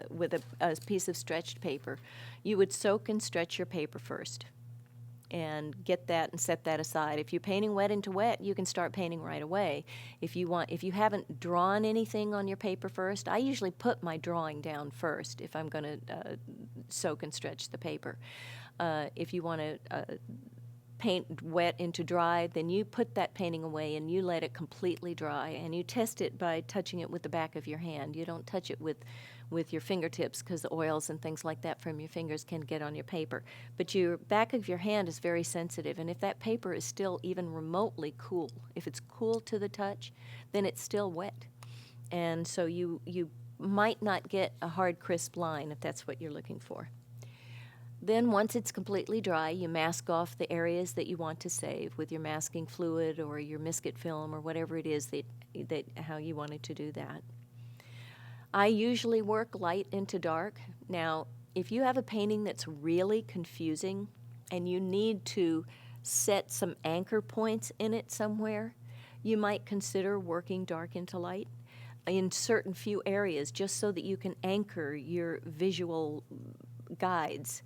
with a piece of stretched paper, you would soak and stretch your paper first and get that and set that aside. If you're painting wet into wet, you can start painting right away. If you haven't drawn anything on your paper first, I usually put my drawing down first if I'm going to soak and stretch the paper. If you want to paint wet into dry, then you put that painting away and you let it completely dry, and you test it by touching it with the back of your hand. You don't touch it with your fingertips because the oils and things like that from your fingers can get on your paper. But your back of your hand is very sensitive, and if that paper is still even remotely cool, if it's cool to the touch, then it's still wet. And so you might not get a hard, crisp line if that's what you're looking for. Then once it's completely dry, you mask off the areas that you want to save with your masking fluid or your Misket film or whatever it is that how you wanted to do that. I usually work light into dark. Now, if you have a painting that's really confusing and you need to set some anchor points in it somewhere, you might consider working dark into light in certain few areas just so that you can anchor your visual guides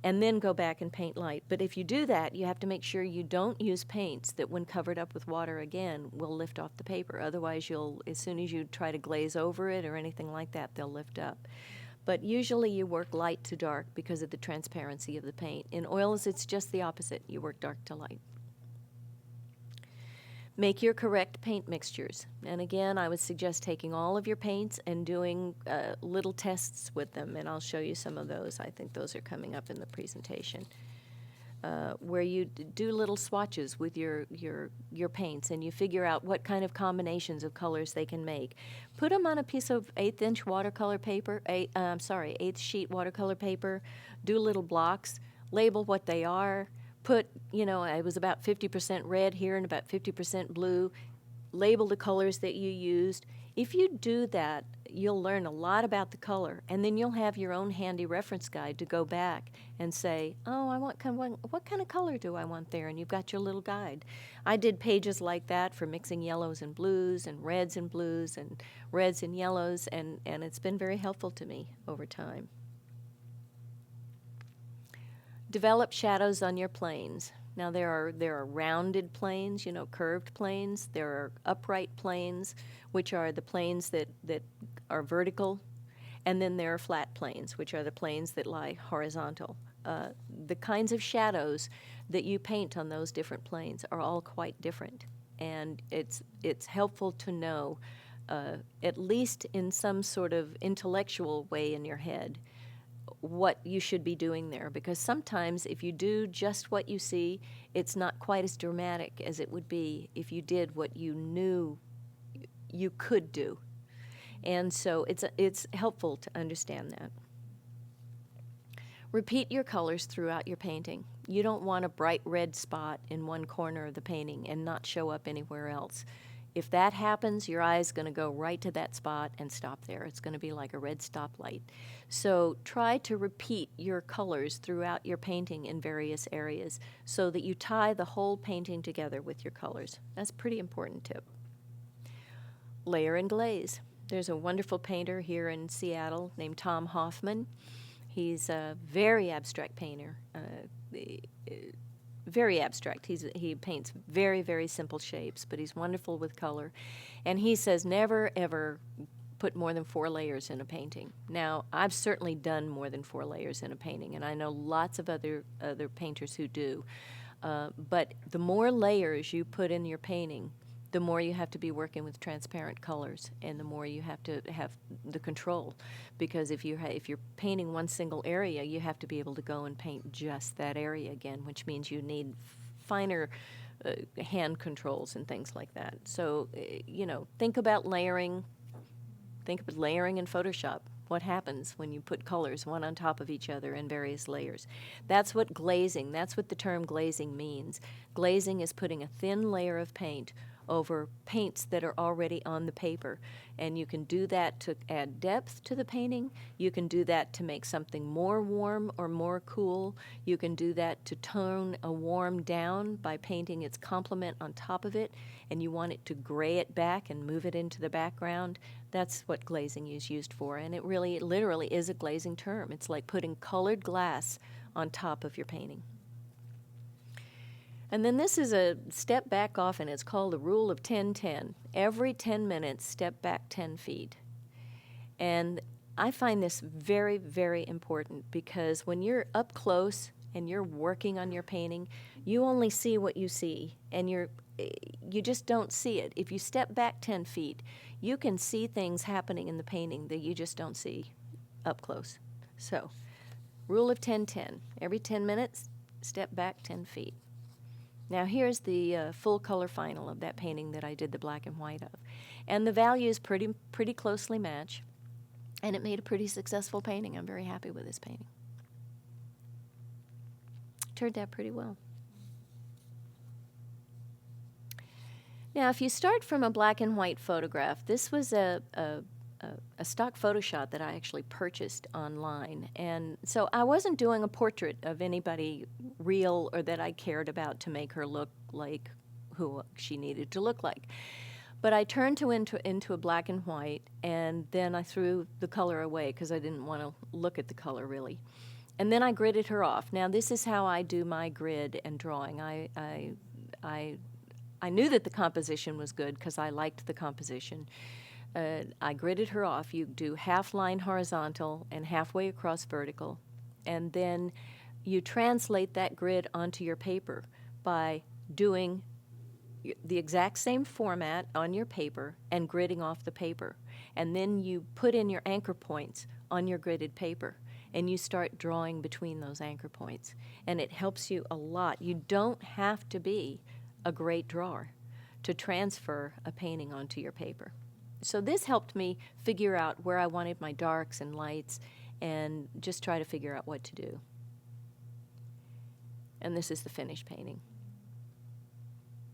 and then go back and paint light. But if you do that, you have to make sure you don't use paints that when covered up with water again will lift off the paper. Otherwise, as soon as you try to glaze over it or anything like that, they'll lift up. But usually you work light to dark because of the transparency of the paint. In oils, it's just the opposite. You work dark to light. Make your correct paint mixtures. And again, I would suggest taking all of your paints and doing little tests with them, and I'll show you some of those. I think those are coming up in the presentation, where you do little swatches with your paints, and you figure out what kind of combinations of colors they can make. Put them on a piece of 1/8-inch watercolor paper, 1/8 sheet watercolor paper, do little blocks, label what they are, put, it was about 50% red here and about 50% blue. Label the colors that you used. If you do that, you'll learn a lot about the color, and then you'll have your own handy reference guide to go back and say, oh, what kind of color do I want there? And you've got your little guide. I did pages like that for mixing yellows and blues and reds and blues and reds and yellows, and it's been very helpful to me over time. Develop shadows on your planes. Now there are rounded planes, curved planes. There are upright planes, which are the planes that are vertical, and then there are flat planes, which are the planes that lie horizontal. The kinds of shadows that you paint on those different planes are all quite different, and it's helpful to know, at least in some sort of intellectual way in your head, what you should be doing there, because sometimes if you do just what you see, it's not quite as dramatic as it would be if you did what you knew you could do. And so it's helpful to understand that. Repeat your colors throughout your painting. You don't want a bright red spot in one corner of the painting and not show up anywhere else. If that happens, your eye is going to go right to that spot and stop there. It's going to be like a red stoplight. So try to repeat your colors throughout your painting in various areas so that you tie the whole painting together with your colors. That's a pretty important tip. Layer and glaze. There's a wonderful painter here in Seattle named Tom Hoffman. He's a very abstract painter. Very abstract. He paints very, very simple shapes, but he's wonderful with color. And he says never, ever put more than 4 layers in a painting. Now, I've certainly done more than 4 layers in a painting, and I know lots of other painters who do. But the more layers you put in your painting, the more you have to be working with transparent colors, and the more you have to have the control. Because if you're painting one single area, you have to be able to go and paint just that area again, which means you need finer hand controls and things like that. So, think about layering. Think of layering in Photoshop. What happens when you put colors one on top of each other in various layers? That's what the term glazing means. Glazing is putting a thin layer of paint over paints that are already on the paper. And you can do that to add depth to the painting. You can do that to make something more warm or more cool. You can do that to tone a warm down by painting its complement on top of it, and you want it to gray it back and move it into the background. That's what glazing is used for, and it literally is a glazing term. It's like putting colored glass on top of your painting. And then this is a step back off, and it's called the rule of 10-10. Every 10 minutes, step back 10 feet. And I find this very, very important, because when you're up close and you're working on your painting, you only see what you see, and you just don't see it. If you step back 10 feet, you can see things happening in the painting that you just don't see up close. So, rule of 10-10. Every 10 minutes, step back 10 feet. Now here's the full color final of that painting that I did the black and white of. And the values pretty closely match, and it made a pretty successful painting. I'm very happy with this painting. Turned out pretty well. Now if you start from a black and white photograph, this was a stock Photoshop that I actually purchased online. And so I wasn't doing a portrait of anybody real or that I cared about to make her look like who she needed to look like. But I turned into a black and white, and then I threw the color away because I didn't want to look at the color really. And then I gridded her off. Now this is how I do my grid and drawing. I knew that the composition was good because I liked the composition. I gridded her off. You do half line horizontal and halfway across vertical, and then you translate that grid onto your paper by doing the exact same format on your paper and gridding off the paper. And then you put in your anchor points on your gridded paper, and you start drawing between those anchor points. And it helps you a lot. You don't have to be a great drawer to transfer a painting onto your paper. So this helped me figure out where I wanted my darks and lights and just try to figure out what to do. And this is the finished painting.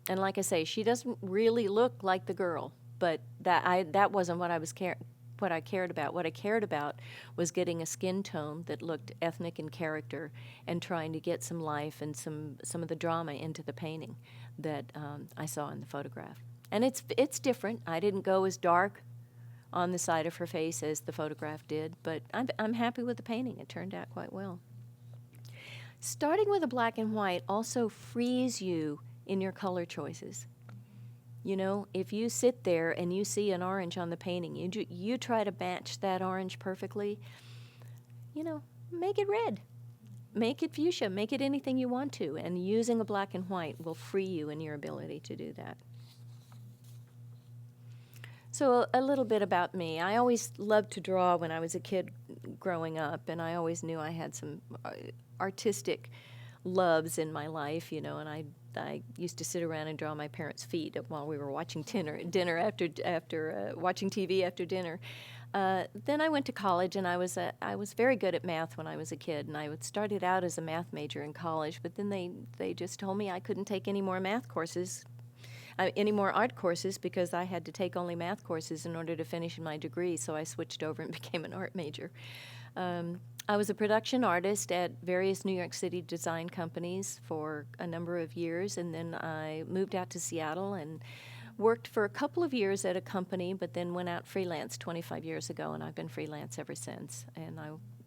And like I say, she doesn't really look like the girl, but that wasn't what I cared about. What I cared about was getting a skin tone that looked ethnic in character and trying to get some life and some of the drama into the painting that I saw in the photograph. And it's different. I didn't go as dark on the side of her face as the photograph did, but I'm happy with the painting. It turned out quite well. Starting with a black and white also frees you in your color choices. You know, if you sit there and you see an orange on the painting, you try to match that orange perfectly, make it red. Make it fuchsia. Make it anything you want to. And using a black and white will free you in your ability to do that. So a little bit about me. I always loved to draw when I was a kid growing up, and I always knew I had some artistic loves in my life, you know, and I used to sit around and draw my parents' feet while we were watching dinner after watching TV after dinner. Then I went to college, and I was very good at math when I was a kid, and I started out as a math major in college, but then they just told me I couldn't take any more math courses, any more art courses, because I had to take only math courses in order to finish my degree, so I switched over and became an art major. I was a production artist at various New York City design companies for a number of years, and then I moved out to Seattle and worked for a couple of years at a company, but then went out freelance 25 years ago, and I've been freelance ever since. And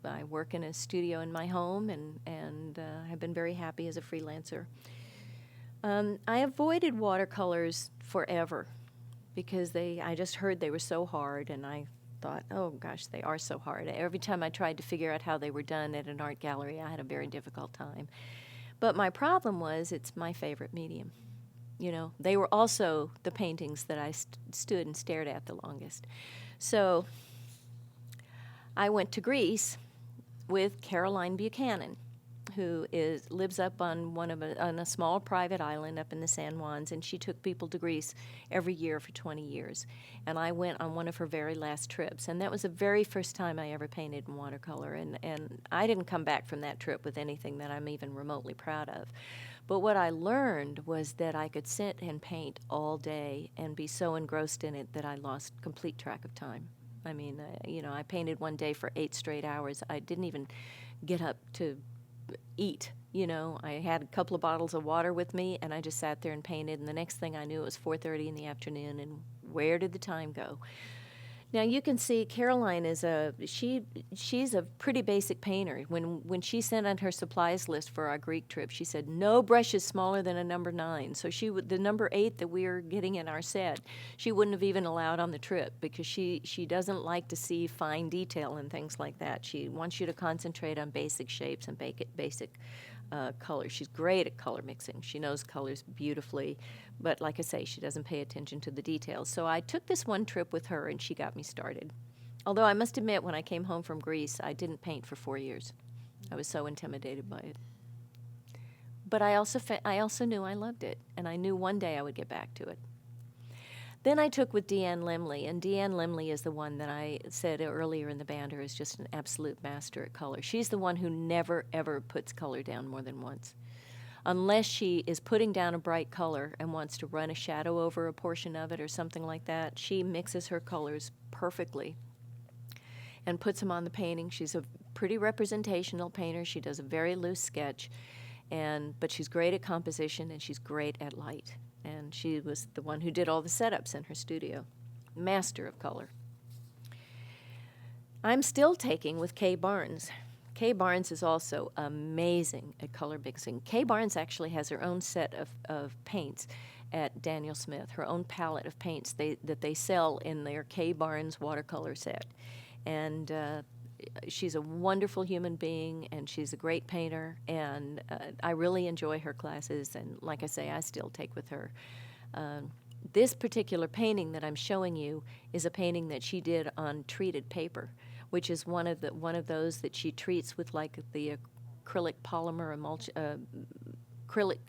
I work in a studio in my home, and have been very happy as a freelancer. I avoided watercolors forever because I just heard they were so hard, and I thought, oh gosh, they are so hard. Every time I tried to figure out how they were done at an art gallery, I had a very difficult time. But my problem was it's my favorite medium. You know, they were also the paintings that I stood and stared at the longest. So I went to Greece with Caroline Buchanan, who lives up on on a small private island up in the San Juans, and she took people to Greece every year for 20 years. And I went on one of her very last trips, and that was the very first time I ever painted in watercolor, and I didn't come back from that trip with anything that I'm even remotely proud of. But what I learned was that I could sit and paint all day and be so engrossed in it that I lost complete track of time. I mean, you know, I painted one day for 8 straight hours. I didn't even get up to eat. You know, I had a couple of bottles of water with me, and I just sat there and painted, and the next thing I knew it was 4:30 in the afternoon, and where did the time go? Now you can see Caroline is she's a pretty basic painter. When she sent out her supplies list for our Greek trip, she said no brushes smaller than a number 9. So the number 8 that we are getting in our set, she wouldn't have even allowed on the trip because she doesn't like to see fine detail and things like that. She wants you to concentrate on basic shapes and basic colors. She's great at color mixing. She knows colors beautifully, but like I say, she doesn't pay attention to the details. So I took this one trip with her, and she got me started. Although I must admit, when I came home from Greece, I didn't paint for 4 years. I was so intimidated by it. But I also knew I loved it, and I knew one day I would get back to it. Then I took with Deanne Limley, and Deanne Limley is the one that I said earlier in the banter is just an absolute master at color. She's the one who never, ever puts color down more than once. Unless she is putting down a bright color and wants to run a shadow over a portion of it or something like that, she mixes her colors perfectly and puts them on the painting. She's a pretty representational painter. She does a very loose sketch, but she's great at composition, and she's great at light. And she was the one who did all the setups in her studio. Master of color. I'm still taking with Kay Barnes. Kay Barnes is also amazing at color mixing. Kay Barnes actually has her own set of paints at Daniel Smith, her own palette of paints that they sell in their Kay Barnes watercolor set. And she's a wonderful human being, and she's a great painter, and I really enjoy her classes, and like I say, I still take with her. This particular painting that I'm showing you is a painting that she did on treated paper, which is one of those that she treats with like the acrylic polymer acrylic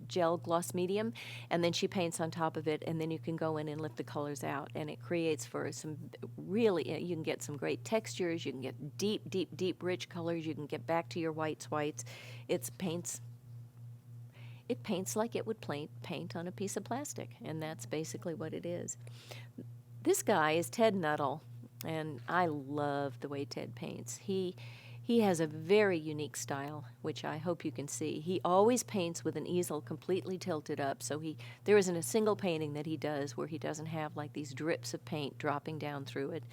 gel gloss medium, and then she paints on top of it, and then you can go in and lift the colors out, and it creates for some really, you can get some great textures, you can get deep rich colors, you can get back to your whites. It paints like it would paint on a piece of plastic, and that's basically what it is. This guy is Ted Nuttall, and I love the way Ted paints. He has a very unique style, which I hope you can see. He always paints with an easel completely tilted up, so there isn't a single painting that he does where he doesn't have like these drips of paint dropping down through it.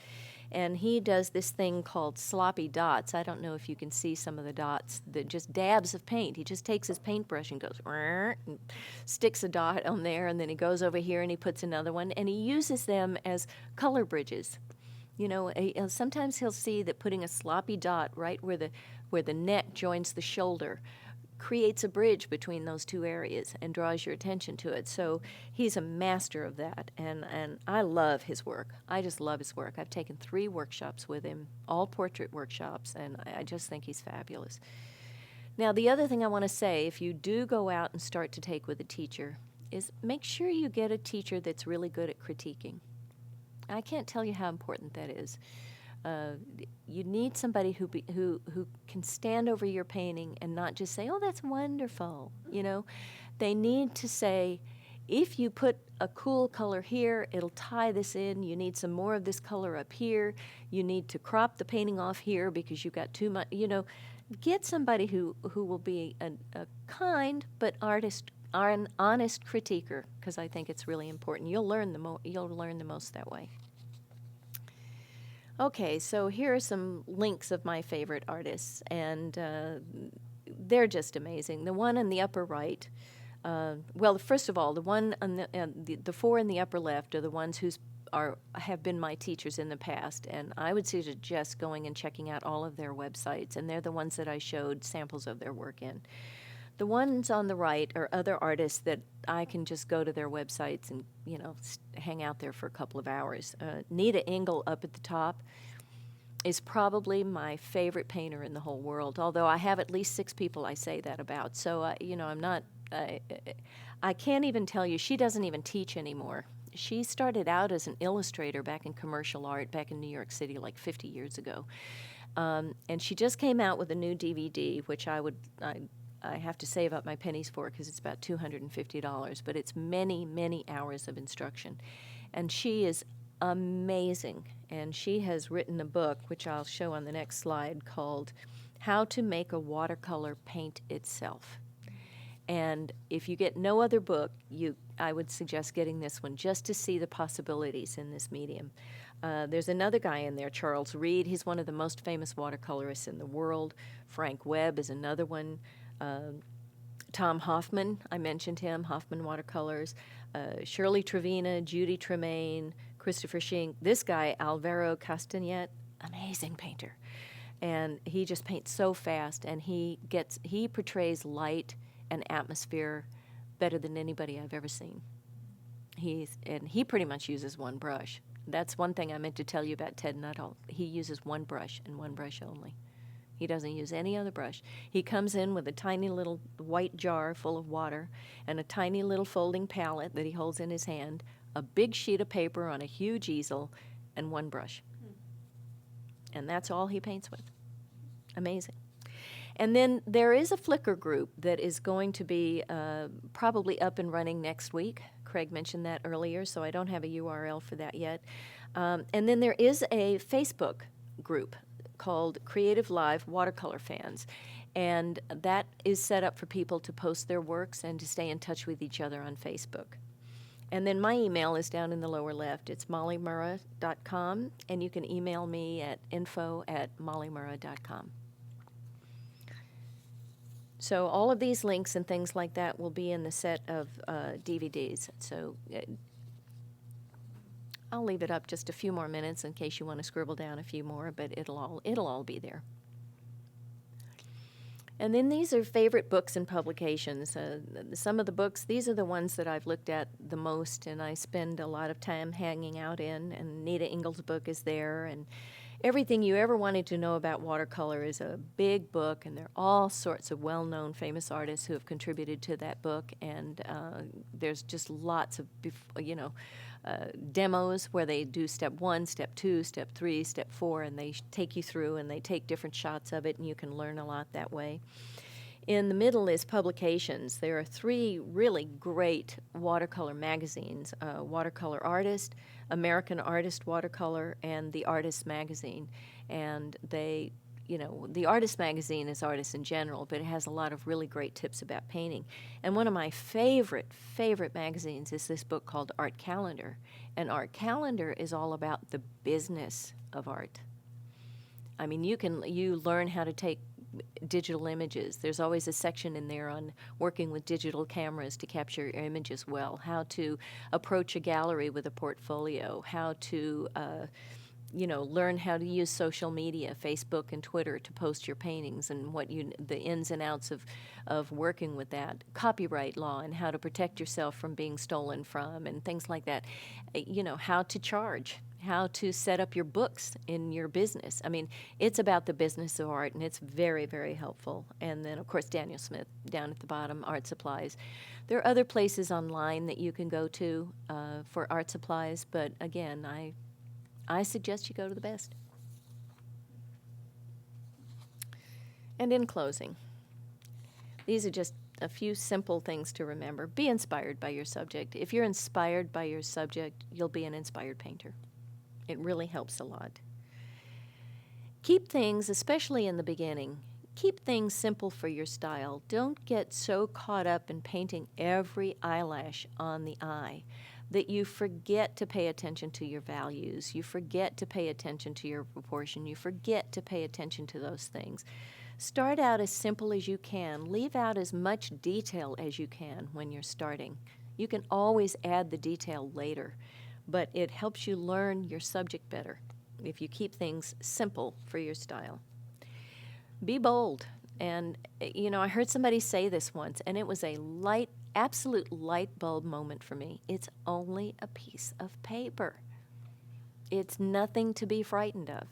And he does this thing called sloppy dots. I don't know if you can see some of the dots, just dabs of paint. He just takes his paintbrush and goes, and sticks a dot on there, and then he goes over here and he puts another one, and he uses them as color bridges. You know, sometimes he'll see that putting a sloppy dot right where the neck joins the shoulder creates a bridge between those two areas and draws your attention to it. So he's a master of that, and I love his work. I just love his work. I've taken 3 workshops with him, all portrait workshops, and I just think he's fabulous. Now, the other thing I want to say, if you do go out and start to take with a teacher, is make sure you get a teacher that's really good at critiquing. I can't tell you how important that is. You need somebody who can stand over your painting and not just say, "Oh, that's wonderful." You know, they need to say, "If you put a cool color here, it'll tie this in. You need some more of this color up here. You need to crop the painting off here because you've got too much." You know, get somebody who will be a kind but an honest critiquer, because I think it's really important. You'll learn the most that way. Okay, so here are some links of my favorite artists, and they're just amazing. The one in the upper right, well, first of all, the one on the 4 in the upper left are the ones have been my teachers in the past, and I would suggest going and checking out all of their websites, and they're the ones that I showed samples of their work in. The ones on the right are other artists that I can just go to their websites and, you know, hang out there for a couple of hours. Nita Engel up at the top is probably my favorite painter in the whole world, although I have at least 6 people I say that about. So, you know, I can't even tell you, she doesn't even teach anymore. She started out as an illustrator back in commercial art back in New York City like 50 years ago. And she just came out with a new DVD, which I have to save up my pennies for because it's about $250, but it's many, many hours of instruction. And she is amazing. And she has written a book, which I'll show on the next slide, called How to Make a Watercolor Paint Itself. And if you get no other book, I would suggest getting this one just to see the possibilities in this medium. There's another guy in there, Charles Reed. He's one of the most famous watercolorists in the world. Frank Webb is another one. Tom Hoffman, I mentioned him, Hoffman Watercolors. Shirley Trevina, Judy Tremaine, Christopher Shink. This guy, Alvaro Castanet, amazing painter. And he just paints so fast, and he portrays light and atmosphere better than anybody I've ever seen. He pretty much uses one brush. That's one thing I meant to tell you about Ted Nuttall. He uses one brush and one brush only. He doesn't use any other brush. He comes in with a tiny little white jar full of water and a tiny little folding palette that he holds in his hand, a big sheet of paper on a huge easel, and one brush. And that's all he paints with. Amazing. And then there is a Flickr group that is going to be probably up and running next week. Craig mentioned that earlier, so I don't have a URL for that yet. And then there is a Facebook group called CreativeLive Watercolor Fans. And that is set up for people to post their works and to stay in touch with each other on Facebook. And then my email is down in the lower left. It's mollymurrah.com, and you can email me at info@mollymurrah.com. So all of these links and things like that will be in the set of DVDs. So I'll leave it up just a few more minutes in case you want to scribble down a few more, but it'll all be there. And then these are favorite books and publications. Some of the books, these are the ones that I've looked at the most and I spend a lot of time hanging out in, and Nita Engel's book is there, and everything you ever wanted to know about watercolor is a big book, and there are all sorts of well-known famous artists who have contributed to that book, and there's just lots of, demos where they do step 1, step 2, step 3, step 4, and they take you through and they take different shots of it, and you can learn a lot that way. In the middle is publications. There are 3 really great watercolor magazines, Watercolor Artist, American Artist Watercolor, and The Artist Magazine. And they, the Artist Magazine is artists in general, but it has a lot of really great tips about painting. And one of my favorite magazines is this book called Art Calendar. And Art Calendar is all about the business of art. I mean, you learn how to take digital images. There's always a section in there on working with digital cameras to capture your images well, how to approach a gallery with a portfolio, how to learn how to use social media, Facebook and Twitter, to post your paintings, and the ins and outs of working with that, copyright law and how to protect yourself from being stolen from, and things like that. How to charge, how to set up your books in your business. I mean, it's about the business of art, and it's very, very helpful. And then, of course, Daniel Smith down at the bottom, art supplies. There are other places online that you can go to for art supplies, but again, I suggest you go to the best. And in closing, these are just a few simple things to remember. Be inspired by your subject. If you're inspired by your subject, you'll be an inspired painter. It really helps a lot. Keep things, especially in the beginning, keep things simple for your style. Don't get so caught up in painting every eyelash on the eye that you forget to pay attention to your values. You forget to pay attention to your proportion. You forget to pay attention to those things. Start out as simple as you can. Leave out as much detail as you can when you're starting. You can always add the detail later, but it helps you learn your subject better if you keep things simple for your style. Be bold. And, I heard somebody say this once, and it was a absolute light bulb moment for me. It's only a piece of paper. It's nothing to be frightened of.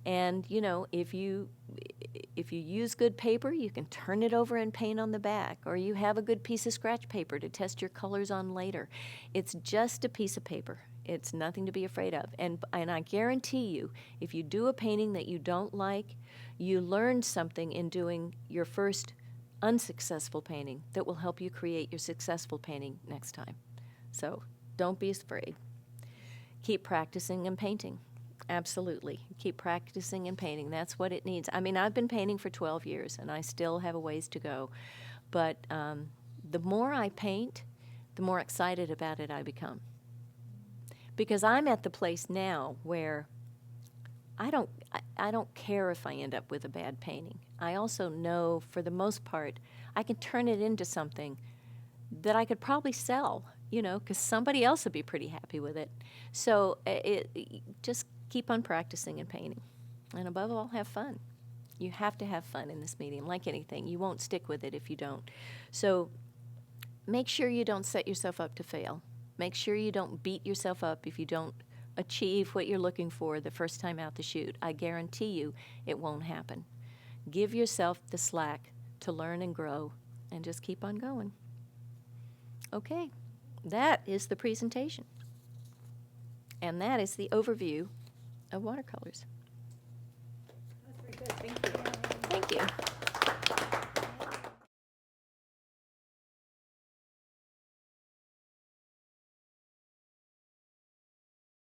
And, if you use good paper, you can turn it over and paint on the back, or you have a good piece of scratch paper to test your colors on later. It's just a piece of paper. It's nothing to be afraid of. And I guarantee you, if you do a painting that you don't like, you learned something in doing your first unsuccessful painting that will help you create your successful painting next time. So don't be afraid. Keep practicing and painting. Absolutely. Keep practicing and painting. That's what it needs. I mean, I've been painting for 12 years, and I still have a ways to go. But the more I paint, the more excited about it I become. Because I'm at the place now where I don't care if I end up with a bad painting. I also know, for the most part, I can turn it into something that I could probably sell, because somebody else would be pretty happy with it. So just keep on practicing and painting. And above all, have fun. You have to have fun in this medium. Like anything, you won't stick with it if you don't. So make sure you don't set yourself up to fail. Make sure you don't beat yourself up if you don't achieve what you're looking for the first time out the chute. I guarantee you it won't happen. Give yourself the slack to learn and grow, and just keep on going. Okay, that is the presentation. And that is the overview of watercolors.